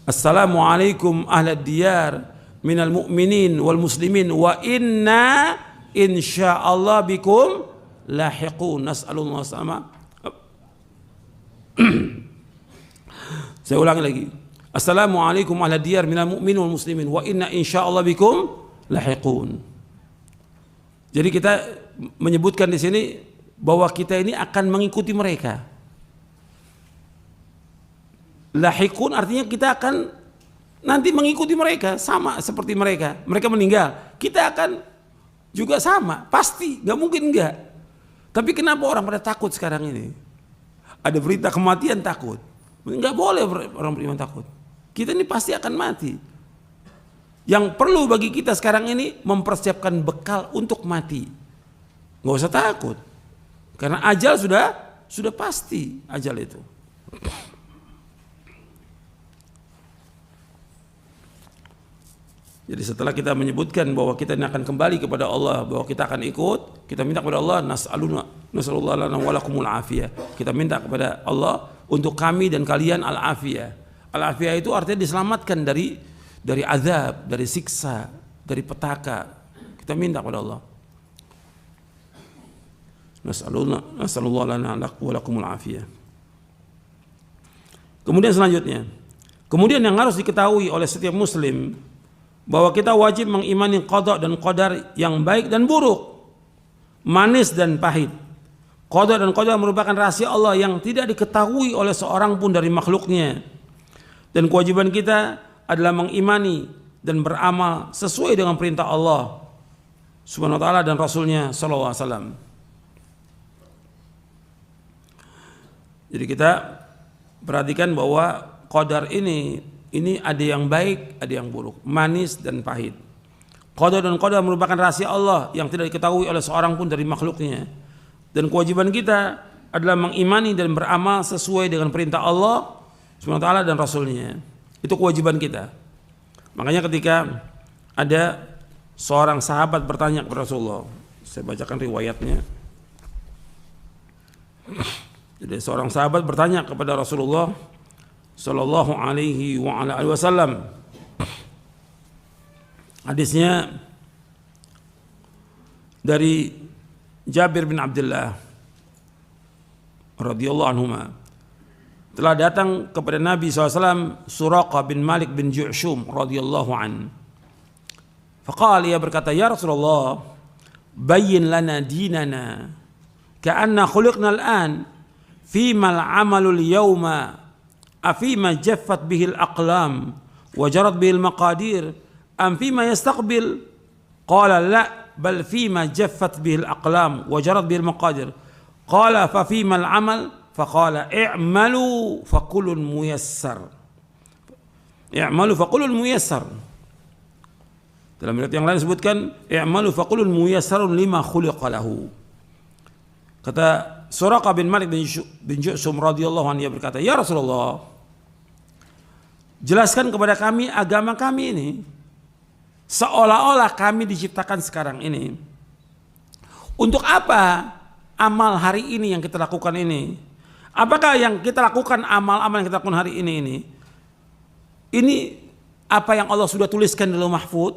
Assalamualaikum ahlad diyar minal mu'minin wal muslimin wa inna insyaallah bikum lahiqun. Nas'alullah sama. Saya ulangi lagi. Assalamualaikum ahlad diyar minal mu'minin wal muslimin wa inna insyaallah bikum lahiqun. Jadi kita menyebutkan di sini bahwa kita ini akan mengikuti mereka. Lahikun artinya kita akan nanti mengikuti mereka, sama seperti mereka. Mereka meninggal, kita akan juga sama, pasti, nggak mungkin enggak. Tapi kenapa orang pada takut sekarang ini? Ada berita kematian takut. Nggak boleh orang beriman takut. Kita ini pasti akan mati. Yang perlu bagi kita sekarang ini mempersiapkan bekal untuk mati. Nggak usah takut, karena ajal sudah pasti ajal itu. Jadi setelah kita menyebutkan bahwa kita ini akan kembali kepada Allah, bahwa kita akan ikut, kita minta kepada Allah, nasallallahu lana wa lakumul afiyah. Kita minta kepada Allah untuk kami dan kalian al-afiyah. Al-afiyah itu artinya diselamatkan dari azab, dari siksa, dari petaka. Kita minta kepada Allah. Nasallallahu lana wa lakumul afiyah. Kemudian selanjutnya, kemudian yang harus diketahui oleh setiap muslim bahwa kita wajib mengimani qada dan qadar yang baik dan buruk, manis dan pahit. Qada dan qadar merupakan rahasia Allah yang tidak diketahui oleh seorang pun dari makhluknya. Dan kewajiban kita adalah mengimani dan beramal sesuai dengan perintah Allah Subhanahu wa taala dan Rasulnya sallallahu alaihi wasallam. Jadi kita perhatikan bahwa qadar ini ada yang baik, ada yang buruk, manis dan pahit. Qada dan qadar merupakan rahasia Allah yang tidak diketahui oleh seorang pun dari makhluknya. Dan kewajiban kita adalah mengimani dan beramal sesuai dengan perintah Allah Subhanahu wa taala dan Rasulnya. Itu kewajiban kita. Makanya ketika ada seorang sahabat bertanya kepada Rasulullah, saya bacakan riwayatnya. Jadi seorang sahabat bertanya kepada Rasulullah sallallahu alaihi wa ala alihi wasallam. Hadisnya dari Jabir bin Abdullah radhiyallahu anhuma. Telah datang kepada Nabi SAW Suraqah bin Malik bin Ju'shum radhiyallahu an. Faqala, ia berkata, ya Rasulullah, bayyin lana dinana ka'anna khuliqna al-an fima al-amalul yawma afima jaffat bihil aqlam wa jarat bihil maqadir am fima yastaqbil. Qala la bal fima jaffat bihil aqlam wa jarat bihil maqadir. Qala fa fima al-amal. Faqala i'malu fakullun muyassar. I'malu fakullun muyassar. Dalam riwayat yang lain disebutkan i'malu fakullun muyassarun lima khuliqa lahu. Kata Suraqah bin Malik bin Ju'shum radhiyallahu anhu, dia berkata, ya Rasulullah, jelaskan kepada kami agama kami ini seolah-olah kami diciptakan sekarang ini. Untuk apa amal hari ini yang kita lakukan ini? Apakah yang kita lakukan, amal-amal yang kita lakukan hari ini apa yang Allah sudah tuliskan di Lauh Mahfuz,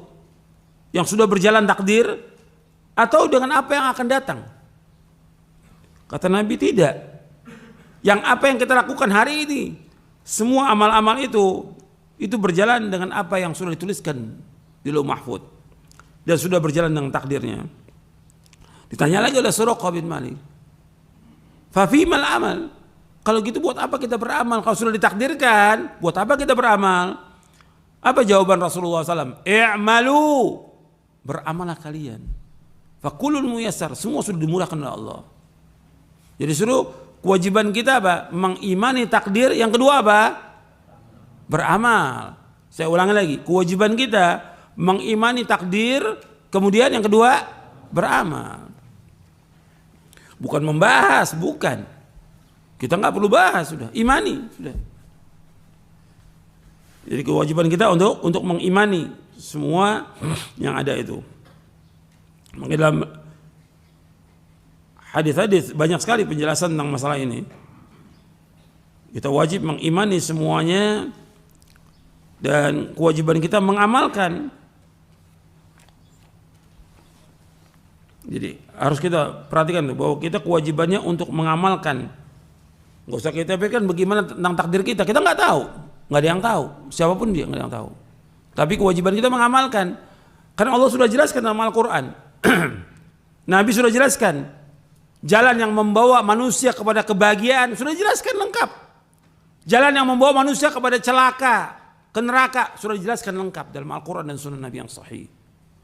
yang sudah berjalan takdir, atau dengan apa yang akan datang? Kata Nabi, tidak. Yang apa yang kita lakukan hari ini, semua amal-amal itu berjalan dengan apa yang sudah dituliskan di Lauh Mahfuz dan sudah berjalan dengan takdirnya. Ditanya lagi oleh Suraqah bin Malik, fa fimal amal? Kalau gitu buat apa kita beramal? Kalau sudah ditakdirkan, buat apa kita beramal? Apa jawaban Rasulullah SAW? I'malu, beramalah kalian. Fakullun muyassar, semua sudah dimudahkan oleh Allah. Jadi suruh kewajiban kita apa? Mengimani takdir. Yang kedua apa? Beramal. Saya ulangi lagi, kewajiban kita mengimani takdir, kemudian yang kedua beramal. Bukan membahas, bukan. Kita nggak perlu bahas, sudah imani sudah. Jadi kewajiban kita untuk mengimani semua yang ada itu. Maka dalam hadis-hadis banyak sekali penjelasan tentang masalah ini. Kita wajib mengimani semuanya dan kewajiban kita mengamalkan. Jadi harus kita perhatikan bahwa kita kewajibannya untuk mengamalkan. Nggak usah kita pikirkan bagaimana tentang takdir kita nggak tahu, nggak ada yang tahu, siapapun dia nggak ada yang tahu. Tapi kewajiban kita mengamalkan, karena Allah sudah jelaskan dalam Al-Quran, Nabi sudah jelaskan, jalan yang membawa manusia kepada kebahagiaan sudah jelaskan lengkap. Jalan yang membawa manusia kepada celaka, ke neraka sudah dijelaskan lengkap dalam Al-Quran dan Sunnah Nabi yang sahih,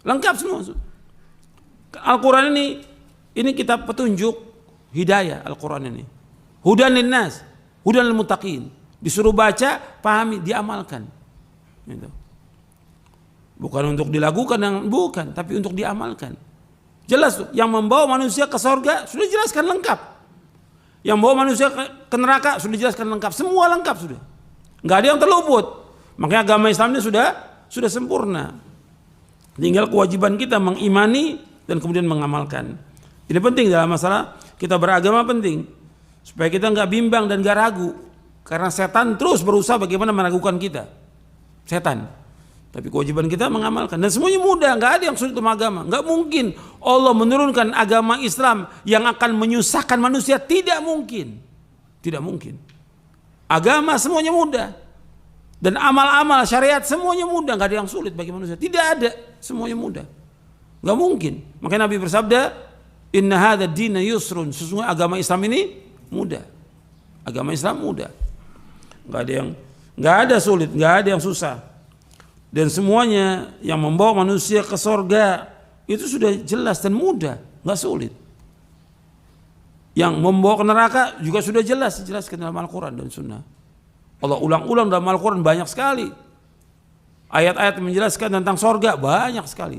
lengkap semua. Al-Quran ini kitab petunjuk hidayah. Al-Quran ini hudan linnas, hudan lil muttaqin. Disuruh baca, pahami, diamalkan. Gitu. Bukan untuk dilakukan, bukan, tapi untuk diamalkan. Jelas tuh, yang membawa manusia ke surga sudah jelaskan lengkap. Yang bawa manusia ke neraka sudah dijelaskan lengkap, semua lengkap sudah. Nggak ada yang terluput. Makanya agama Islam ini sudah sempurna. Tinggal kewajiban kita mengimani dan kemudian mengamalkan. Ini penting dalam masalah kita beragama, penting supaya kita nggak bimbang dan nggak ragu, karena setan terus berusaha bagaimana meragukan kita. Setan. Tapi kewajiban kita mengamalkan, dan semuanya mudah, nggak ada yang sulit dalam agama. Nggak mungkin Allah menurunkan agama Islam yang akan menyusahkan manusia, tidak mungkin, tidak mungkin. Agama semuanya mudah, dan amal-amal syariat semuanya mudah, nggak ada yang sulit bagi manusia, tidak ada, semuanya mudah, nggak mungkin. Makanya Nabi bersabda, Inna hadza dina yusrun, sesungguhnya agama Islam ini mudah, agama Islam mudah, nggak ada sulit, nggak ada yang susah. Dan semuanya yang membawa manusia ke sorga itu sudah jelas dan mudah, nggak sulit. Yang membawa ke neraka juga sudah jelas, dijelaskan dalam Al-Quran dan Sunnah. Allah ulang-ulang dalam Al-Quran banyak sekali. Ayat-ayat menjelaskan tentang sorga banyak sekali.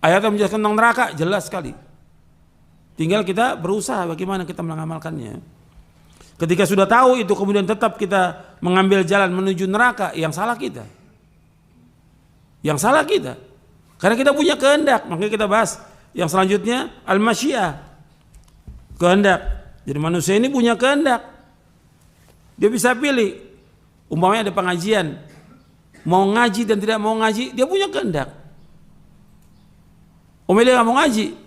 Ayat yang menjelaskan tentang neraka jelas sekali. Tinggal kita berusaha bagaimana kita mengamalkannya. Ketika sudah tahu itu kemudian tetap kita mengambil jalan menuju neraka, yang salah kita. Yang salah kita, karena kita punya kehendak. Makanya kita bahas yang selanjutnya al-masyiah, kehendak. Jadi manusia ini punya kehendak, dia bisa pilih. Umpamanya ada pengajian, mau ngaji dan tidak mau ngaji, dia punya kehendak. Dia nggak mau ngaji,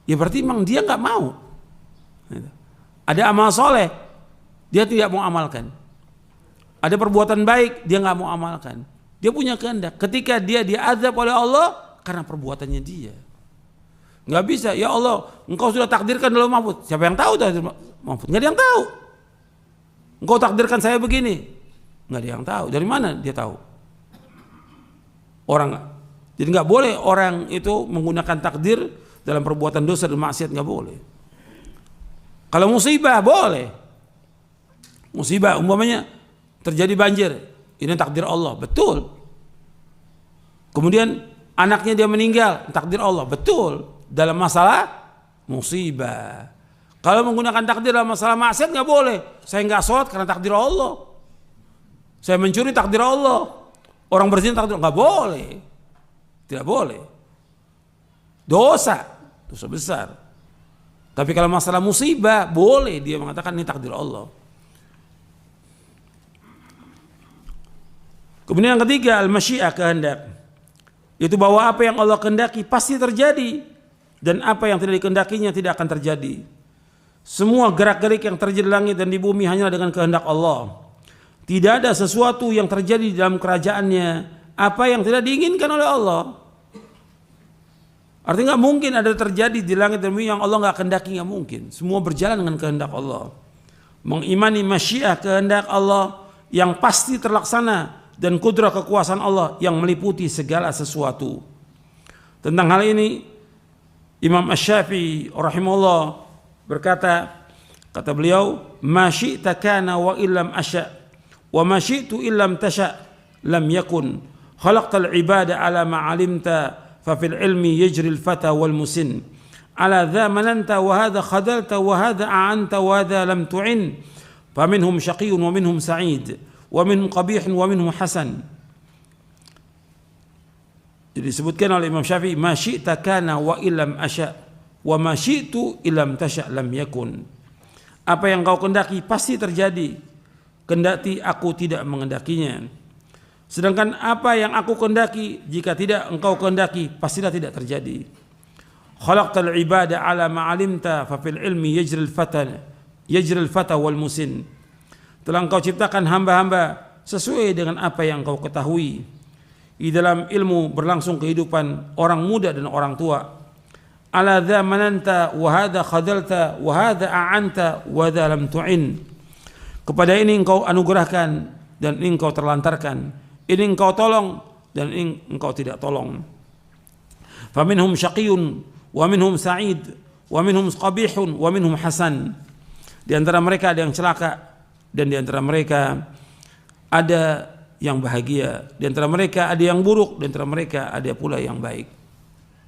ya berarti memang dia nggak mau. Ada amal soleh, dia tidak mau amalkan. Ada perbuatan baik, dia nggak mau amalkan. Dia punya kehendak. Ketika dia diazab oleh Allah karena perbuatannya dia. Nggak bisa, ya Allah, Engkau sudah takdirkan dalam mahfuz. Siapa yang tahu takdir mahfuz? Nggak ada yang tahu. Engkau takdirkan saya begini, nggak ada yang tahu. Dari mana dia tahu? Jadi nggak boleh orang itu menggunakan takdir dalam perbuatan dosa dan maksiat, nggak boleh. Kalau musibah boleh. Musibah umpamanya terjadi banjir, ini takdir Allah, betul. Kemudian anaknya dia meninggal, takdir Allah, betul. Dalam masalah musibah. Kalau menggunakan takdir dalam masalah maksiat nggak boleh. Saya nggak sholat karena takdir Allah. Saya mencuri takdir Allah. Orang berzina takdir, nggak boleh. Tidak boleh. Dosa besar. Tapi kalau masalah musibah boleh dia mengatakan ini takdir Allah. Kemudian yang ketiga, al-masyiah, kehendak. Itu bahwa apa yang Allah kehendaki pasti terjadi, dan apa yang tidak dikehendakinya tidak akan terjadi. Semua gerak-gerik yang terjadi di langit dan di bumi hanya dengan kehendak Allah. Tidak ada sesuatu yang terjadi di dalam kerajaannya apa yang tidak diinginkan oleh Allah. Artinya nggak mungkin ada terjadi di langit dan bumi yang Allah nggak kehendaki, nggak mungkin. Semua berjalan dengan kehendak Allah. Mengimani masyiah, kehendak Allah yang pasti terlaksana, dan kudrah kekuasaan Allah yang meliputi segala sesuatu. Tentang hal ini Imam Asy-Syafi'i rahimahullah berkata, kata beliau, ma syi'ta kana wa illam asya wa ma syi'tu illam tasya lam yakun khalaqtal ibada ala ma alimta fa fil ilmi yajri al fata wal musin ala dha mananta wa hadha khadalta wa hadha a'anta wa hadha lam tu'in fa minhum syaqiyyun wa minhum sa'id wa minhum qabihun wa minhum hasan. Jadi disebutkan oleh Imam Syafi'i, ma syi'ta kana wa illam asya wa ma syi'tu illam tasya lam yakun. Apa yang kau kehendaki pasti terjadi, kendati aku tidak mengendakinya. Sedangkan apa yang aku kehendaki, jika tidak engkau kehendaki, pastilah tidak terjadi. Khalaqtal ibada ala ma alimta fa fil ilmi yajri al fata wal musin. Telah engkau ciptakan hamba-hamba sesuai dengan apa yang engkau ketahui. Di dalam ilmu berlangsung kehidupan orang muda dan orang tua. Ala dha mananta wa hadha khadalta wa hadha a'anta wa hadha lam tu'in. Kepada ini engkau anugerahkan dan ini engkau terlantarkan. Ini engkau tolong dan ini engkau tidak tolong. Faminhum syaqiyyun wa minhum sa'id wa minhum qabihun wa minhum hasan. Di antara mereka ada yang celaka dan di antara mereka ada yang bahagia, di antara mereka ada yang buruk, di antara mereka ada pula yang baik.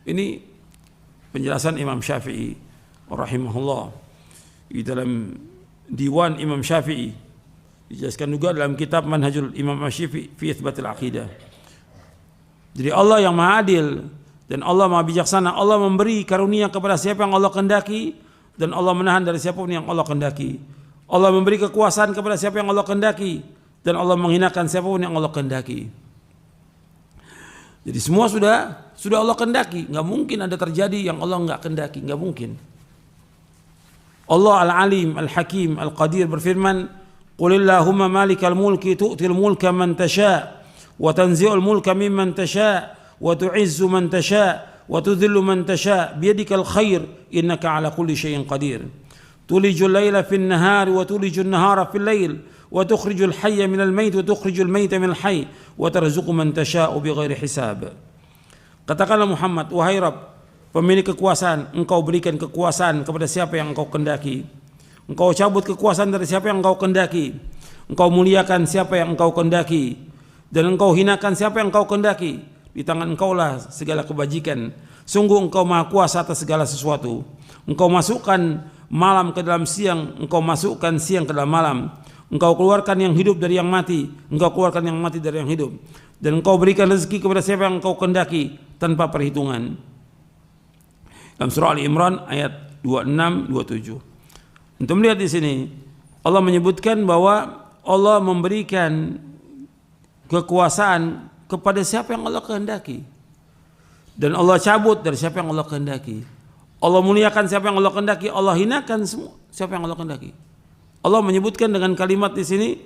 Ini penjelasan Imam Syafi'i rahimahullah. di dalam Diwan Imam Syafi'i, dijelaskan juga dalam kitab Manhajul Imam Syafi'i fi Itsbatil Aqidah. Jadi Allah yang Maha Adil dan Allah Maha Bijaksana. Allah memberi karunia kepada siapa yang Allah kehendaki dan Allah menahan dari siapa pun yang Allah kehendaki. Allah memberi kekuasaan kepada siapa yang Allah kehendaki dan Allah menghinakan siapa pun yang Allah kehendaki. Jadi semua sudah Allah kehendaki. Nggak mungkin ada terjadi yang Allah nggak kehendaki, nggak mungkin. Allah Al-Alim, Al-Hakim, Al-Qadir berfirman, "Qulillahumma malikal mulki tu'til mulka man tasha' wa tanzi'ul mulka mimman tasha' wa tu'izzu man tasha' wa tudhillu man tasha' biyadikal khair innaka 'ala kulli syai'in qadir. Tulijul laila fin nahari wa tulijul nahara fil lail wa tukhrijul hayya minal mayt wa tukhrijul mayta minal hayy wa tarzuqu man tasha'u bighairi hisab." Katakanlah Muhammad, wahai Rabb, pemilik kekuasaan, engkau berikan kekuasaan kepada siapa yang engkau kehendaki. Engkau cabut kekuasaan dari siapa yang engkau kehendaki. Engkau muliakan siapa yang engkau kehendaki. Dan engkau hinakan siapa yang engkau kehendaki. Di tangan engkaulah segala kebajikan. Sungguh engkau maha kuasa atas segala sesuatu. Engkau masukkan malam ke dalam siang. Engkau masukkan siang ke dalam malam. Engkau keluarkan yang hidup dari yang mati. Engkau keluarkan yang mati dari yang hidup. Dan engkau berikan rezeki kepada siapa yang engkau kehendaki tanpa perhitungan. Dalam surah Ali Imran ayat 26-27. Untuk melihat di sini Allah menyebutkan bahwa Allah memberikan kekuasaan kepada siapa yang Allah kehendaki. Dan Allah cabut dari siapa yang Allah kehendaki. Allah muliakan siapa yang Allah kehendaki, Allah hinakan semua siapa yang Allah kehendaki. Allah menyebutkan dengan kalimat di sini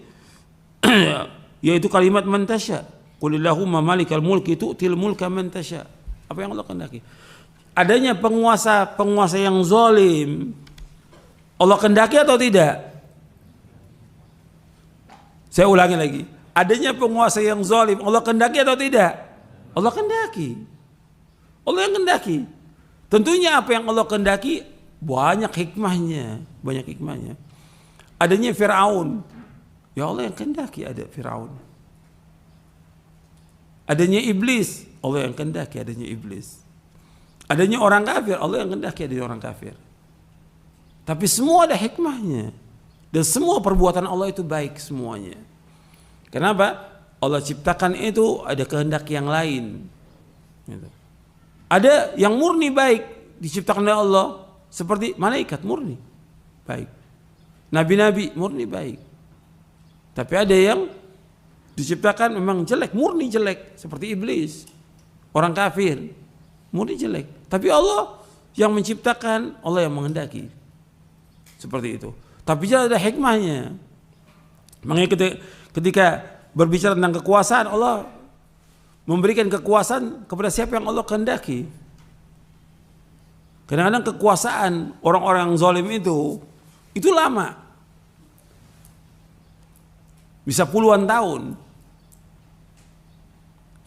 yaitu kalimat man tasya. Qulillahumma malikal mulki tu'til mulka man tasya. Apa yang Allah kehendaki. Adanya penguasa yang zalim, Allah kehendaki atau tidak? Saya ulangi lagi. Adanya penguasa yang zalim, Allah kehendaki atau tidak? Allah kehendaki. Allah yang kehendaki. Tentunya apa yang Allah kehendaki banyak hikmahnya, Adanya Firaun, ya Allah yang kehendaki ada Firaun. Adanya iblis, Allah yang kehendaki adanya iblis. Adanya orang kafir, Allah yang kehendaki adanya orang kafir. Tapi semua ada hikmahnya. Dan semua perbuatan Allah itu baik semuanya. Kenapa? Allah ciptakan itu ada kehendak yang lain. Ada yang murni baik diciptakan oleh Allah, seperti malaikat murni baik. Nabi-nabi murni baik. Tapi ada yang diciptakan memang jelek, murni jelek, seperti iblis, orang kafir, murni jelek. Tapi Allah yang menciptakan, Allah yang menghendaki. Seperti itu. Tapi juga ada hikmahnya. Makanya ketika berbicara tentang kekuasaan, Allah memberikan kekuasaan kepada siapa yang Allah kehendaki. Kadang-kadang kekuasaan orang-orang yang zalim itu lama. Bisa puluhan tahun.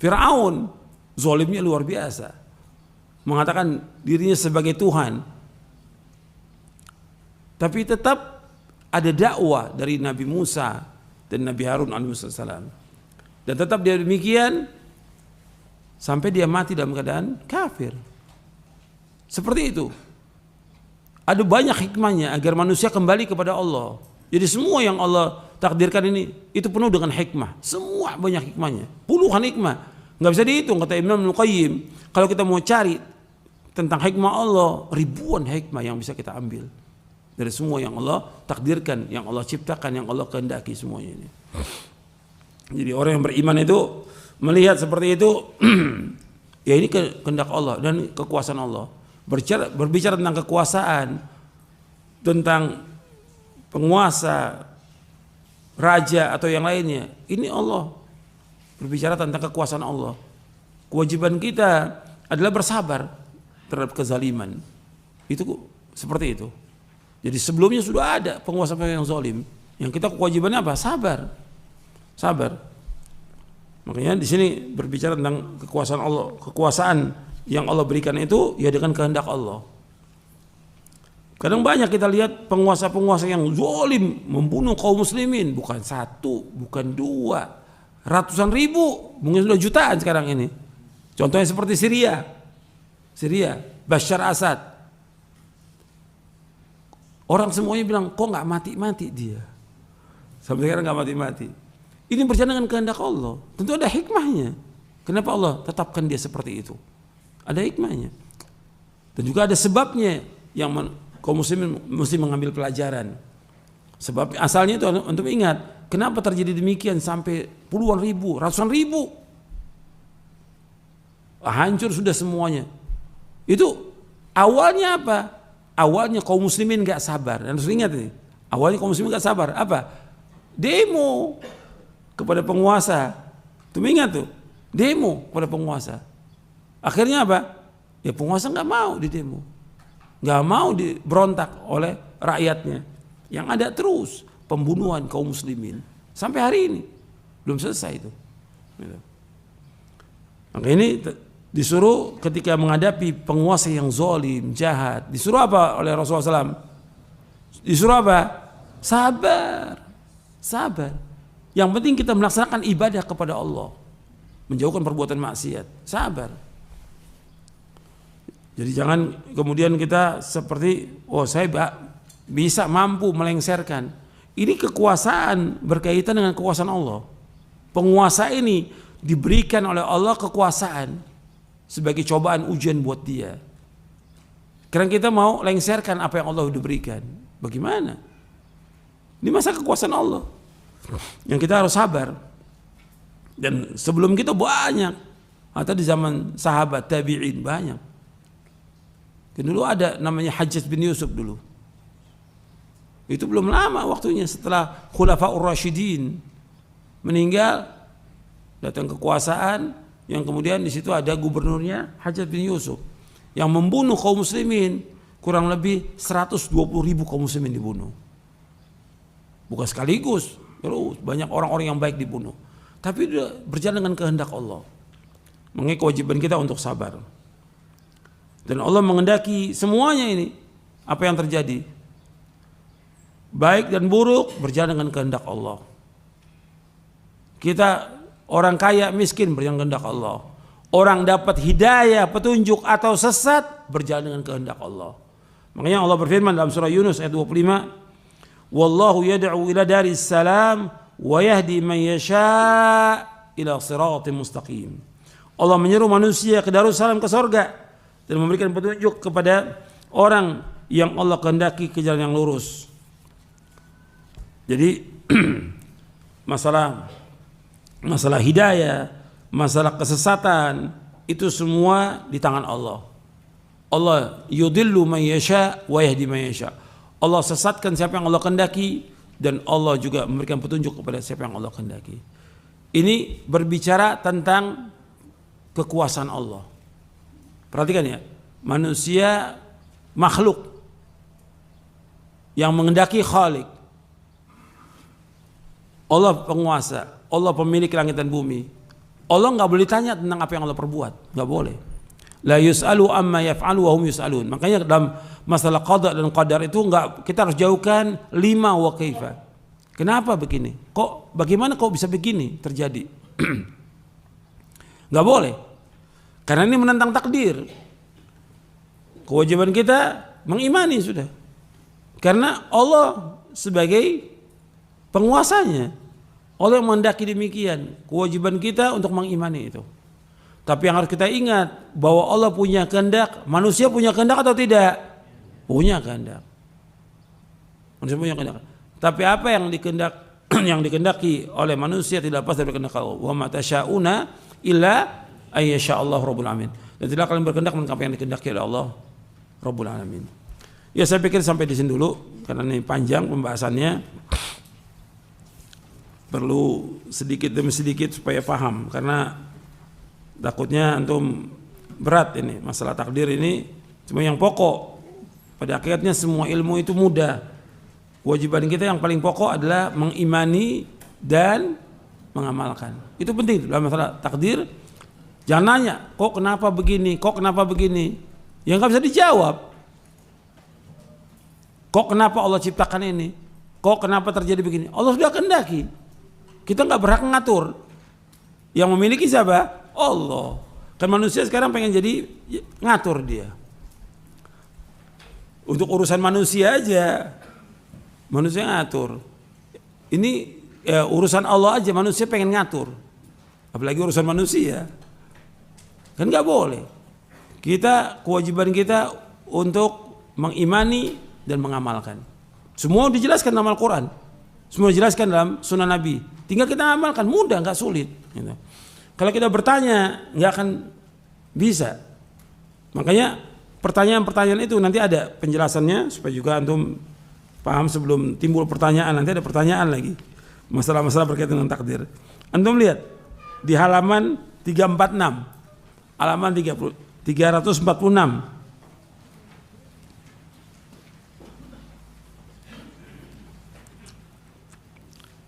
Firaun zalimnya luar biasa. Mengatakan dirinya sebagai Tuhan. Tapi tetap ada dakwah dari Nabi Musa dan Nabi Harun alaihissalam. Dan tetap dia demikian sampai dia mati dalam keadaan kafir. Seperti itu. Ada banyak hikmahnya agar manusia kembali kepada Allah. Jadi semua yang Allah takdirkan ini itu penuh dengan hikmah. Semua banyak hikmahnya. Puluhan hikmah. Nggak bisa dihitung kata Imam Al-Qayyim. Kalau kita mau cari tentang hikmah Allah, ribuan hikmah yang bisa kita ambil dari semua yang Allah takdirkan, yang Allah ciptakan, yang Allah kehendaki semuanya ini. Jadi orang yang beriman itu melihat seperti itu, ya ini kehendak Allah dan kekuasaan Allah. Berbicara tentang kekuasaan, tentang penguasa, raja atau yang lainnya, ini Allah berbicara tentang kekuasaan Allah. Kewajiban kita adalah bersabar terhadap kezaliman. Itu seperti itu. Jadi sebelumnya sudah ada penguasa yang zalim. Yang kita kewajibannya apa? Sabar. Sabar. Makanya di sini berbicara tentang kekuasaan Allah, kekuasaan yang Allah berikan itu ya dengan kehendak Allah. Kadang banyak kita lihat penguasa-penguasa yang zalim membunuh kaum muslimin, bukan satu, bukan dua, ratusan ribu, mungkin sudah jutaan sekarang ini. Contohnya seperti Syria, Bashar Assad. Orang semuanya bilang, kok nggak mati-mati dia? Sampai sekarang nggak mati-mati. Ini berjalan dengan kehendak Allah. Tentu ada hikmahnya. Kenapa Allah tetapkan dia seperti itu? Ada hikmahnya. Dan juga ada sebabnya yang kaum muslimin mesti mengambil pelajaran. Sebab asalnya itu untuk ingat, kenapa terjadi demikian sampai puluhan ribu, ratusan ribu. Hancur sudah semuanya. Itu awalnya apa? Awalnya kaum muslimin gak sabar. Dan harus ingat ini, awalnya kaum muslimin gak sabar. Apa? Demo kepada penguasa. Tuh ingat tuh, demo kepada penguasa. Akhirnya apa? Ya penguasa gak mau di demo, gak mau diberontak oleh rakyatnya. Yang ada terus pembunuhan kaum muslimin sampai hari ini belum selesai itu. Maka ini disuruh ketika menghadapi penguasa yang zalim, jahat, disuruh apa oleh Rasulullah SAW? Disuruh apa? Sabar, sabar. Yang penting kita melaksanakan ibadah kepada Allah, menjauhkan perbuatan maksiat, sabar. Jadi jangan kemudian kita seperti, oh saya bisa mampu melengsarkan. Ini kekuasaan berkaitan dengan kekuasaan Allah. Penguasa ini diberikan oleh Allah kekuasaan sebagai cobaan ujian buat dia. Karena kita mau lengsarkan apa yang Allah sudah berikan. Bagaimana? Ini masa kekuasaan Allah yang kita harus sabar. Dan sebelum kita banyak, atau di zaman sahabat tabi'in banyak. Dan dulu ada namanya Hajjaj bin Yusuf dulu. Itu belum lama waktunya setelah Khulafaur Rasyidin meninggal, datang kekuasaan yang kemudian di situ ada gubernurnya Hajjaj bin Yusuf yang membunuh kaum muslimin, kurang lebih 120 ribu kaum muslimin dibunuh. Bukan sekaligus, terus banyak orang-orang yang baik dibunuh. Tapi dia berjalan dengan kehendak Allah. Makanya kewajiban kita untuk sabar. Dan Allah mengendaki semuanya ini, apa yang terjadi, baik dan buruk berjalan dengan kehendak Allah. Kita orang kaya miskin berjalan kehendak Allah. Orang dapat hidayah, petunjuk atau sesat berjalan dengan kehendak Allah. Makanya Allah berfirman dalam surah Yunus ayat 25, wallahu yad'u ila daris salam wa yahdi man yasha ila siratim mustaqim. Allah menyeru manusia ke Darussalam, ke surga, dan memberikan petunjuk kepada orang yang Allah kehendaki ke jalan yang lurus. Jadi masalah hidayah, masalah kesesatan itu semua di tangan Allah. Allah yudillu man yasha wa yahdi man yasha. Allah sesatkan siapa yang Allah kehendaki, dan Allah juga memberikan petunjuk kepada siapa yang Allah kehendaki. Ini berbicara tentang kekuasaan Allah. Perhatikan ya, manusia makhluk yang menghendaki Khalik. Allah penguasa, Allah pemilik langit dan bumi. Allah nggak boleh tanya tentang apa yang Allah perbuat, nggak boleh. La yus'alu amma yaf'alu wa hum yus'alun. Makanya dalam masalah qada dan qadar itu kita harus jauhkan 5 wa kaifa. Kenapa begini? Bagaimana kok bisa begini terjadi? Nggak boleh. Karena ini menentang takdir. Kewajiban kita mengimani sudah. Karena Allah sebagai penguasanya, Allah yang menghendaki demikian. Kewajiban kita untuk mengimani itu. Tapi yang harus kita ingat bahwa Allah punya kehendak. Manusia punya kehendak atau tidak? Punya kehendak. Manusia punya kehendak. Tapi apa yang dikehendaki oleh manusia tidak lepas dari kehendak Allah. Wa ma tasyauna illa ayyasha Allah Rabbul Alamin. Dan tidak kalian berkehendak melainkan apa yang dikehendaki oleh Allah Rabbul Alamin. Ya saya pikir sampai di sini dulu karena ini panjang pembahasannya. Perlu sedikit demi sedikit supaya paham, karena takutnya antum berat ini masalah takdir ini. Cuma yang pokok, pada akhirnya semua ilmu itu mudah. Kewajiban kita yang paling pokok adalah mengimani dan mengamalkan. Itu penting dalam masalah takdir. Jangan nanya, kok kenapa begini, kok kenapa begini, yang nggak bisa dijawab. Kok kenapa Allah ciptakan ini, kok kenapa terjadi begini, Allah sudah kehendaki. Kita nggak berhak ngatur. Yang memiliki siapa? Allah. Kan manusia sekarang pengen jadi ngatur dia. Untuk urusan manusia aja, manusia ngatur. Ini urusan Allah aja manusia pengen ngatur, apalagi urusan manusia. Kan nggak boleh. Kewajiban kita untuk mengimani dan mengamalkan. Semua dijelaskan dalam Al-Quran, semua dijelaskan dalam Sunnah Nabi. Tinggal kita amalkan, mudah, nggak sulit. Gitu. Kalau kita bertanya, nggak akan bisa. Makanya pertanyaan-pertanyaan itu nanti ada penjelasannya supaya juga antum paham sebelum timbul pertanyaan. Nanti ada pertanyaan lagi, masalah-masalah berkaitan dengan takdir. Antum lihat di halaman 346, halaman 346.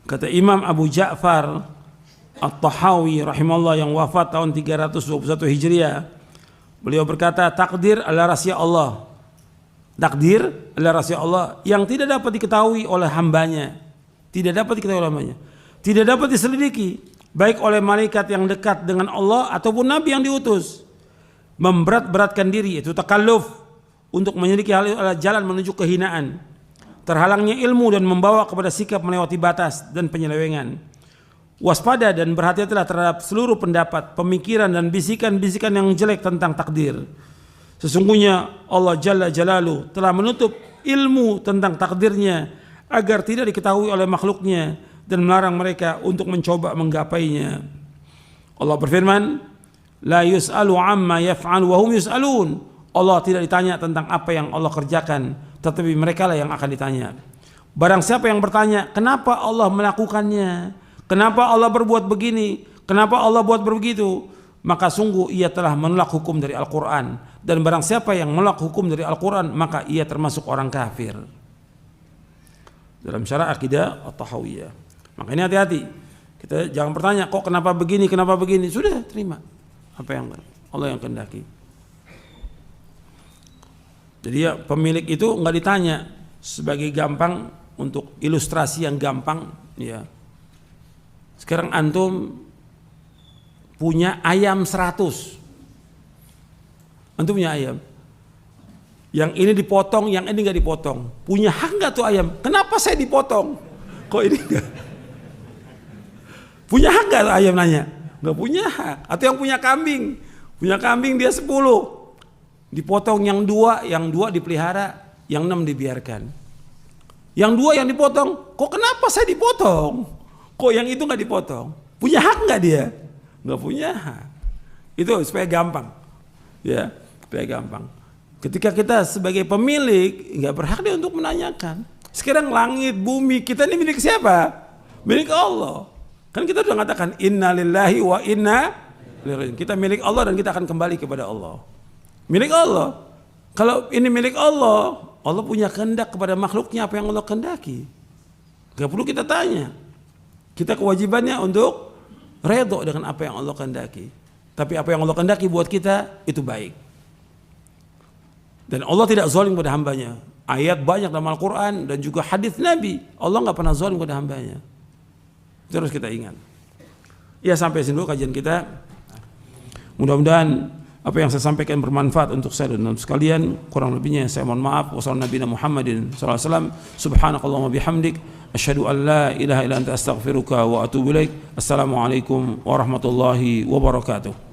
Kata Imam Abu Ja'far At-Tahawi rahimahullah yang wafat tahun 321 Hijriah, beliau berkata, takdir adalah rahasia Allah. Takdir adalah rahasia Allah yang tidak dapat diketahui oleh hambanya, tidak dapat diketahui oleh hambanya, tidak dapat diselidiki baik oleh malaikat yang dekat dengan Allah ataupun nabi yang diutus. Memberat-beratkan diri, itu takalluf, untuk menyelidiki hal itu adalah jalan menuju kehinaan, terhalangnya ilmu dan membawa kepada sikap melewati batas dan penyelewengan. Waspada dan berhati-hatilah terhadap seluruh pendapat, pemikiran dan bisikan-bisikan yang jelek tentang takdir. Sesungguhnya Allah Jalla Jalaluhu telah menutup ilmu tentang takdirnya agar tidak diketahui oleh makhluknya dan melarang mereka untuk mencoba menggapainya. Allah berfirman, la yus'alu amma yaf'alu wa hum yus'alun. Allah tidak ditanya tentang apa yang Allah kerjakan, tetapi mereka lah yang akan ditanya. Barang siapa yang bertanya, kenapa Allah melakukannya? Kenapa Allah berbuat begini? Kenapa Allah buat begitu? Maka sungguh ia telah menolak hukum dari Al-Quran. Dan barang siapa yang menolak hukum dari Al-Quran, maka ia termasuk orang kafir. Dalam syarah akidah At-Tahawiyah. Makanya hati-hati. Kita jangan bertanya, kok kenapa begini, kenapa begini? Sudah, terima apa yang Allah yang kehendaki. Jadi ya, pemilik itu nggak ditanya sebagai gampang, untuk ilustrasi yang gampang, ya. Sekarang antum punya ayam 100. Antum punya ayam. Yang ini dipotong, yang ini nggak dipotong. Punya hak nggak tuh ayam? Kenapa saya dipotong? Kok ini enggak? Punya hak nggak tuh ayam nanya? Nggak punya hak. Atau yang punya kambing. Punya kambing dia 10. Dipotong yang 2 dipelihara, yang 6 dibiarkan. Yang 2 yang dipotong, kok kenapa saya dipotong? Kok yang itu nggak dipotong? Punya hak nggak dia? Nggak punya hak. Itu supaya gampang, ya, supaya gampang. Ketika kita sebagai pemilik nggak berhak dia untuk menanyakan. Sekarang langit, bumi kita ini milik siapa? Milik Allah. Kan kita sudah mengatakan inna lillahi wa inna ilaihi. Kita milik Allah dan kita akan kembali kepada Allah. Milik Allah. Kalau ini milik Allah, Allah punya kehendak kepada makhluknya apa yang Allah kehendaki. Gak perlu kita tanya. Kita kewajibannya untuk redho dengan apa yang Allah kehendaki. Tapi apa yang Allah kehendaki buat kita itu baik. Dan Allah tidak zalim kepada hambanya. Ayat banyak dalam Al-Quran dan juga hadis Nabi. Allah nggak pernah zalim kepada hambanya. Terus kita ingat. Ya, sampai sini dulu kajian kita. Mudah-mudahan apa yang saya sampaikan bermanfaat untuk saya dan sekalian. Kurang lebihnya saya mohon maaf. Wassalamualaikum warahmatullahi wabarakatuh. Subhanakallahumma bihamdik, asyhadu an la ilaha illa anta astaghfiruka wa atubu ilaik. Assalamualaikum warahmatullahi wabarakatuh.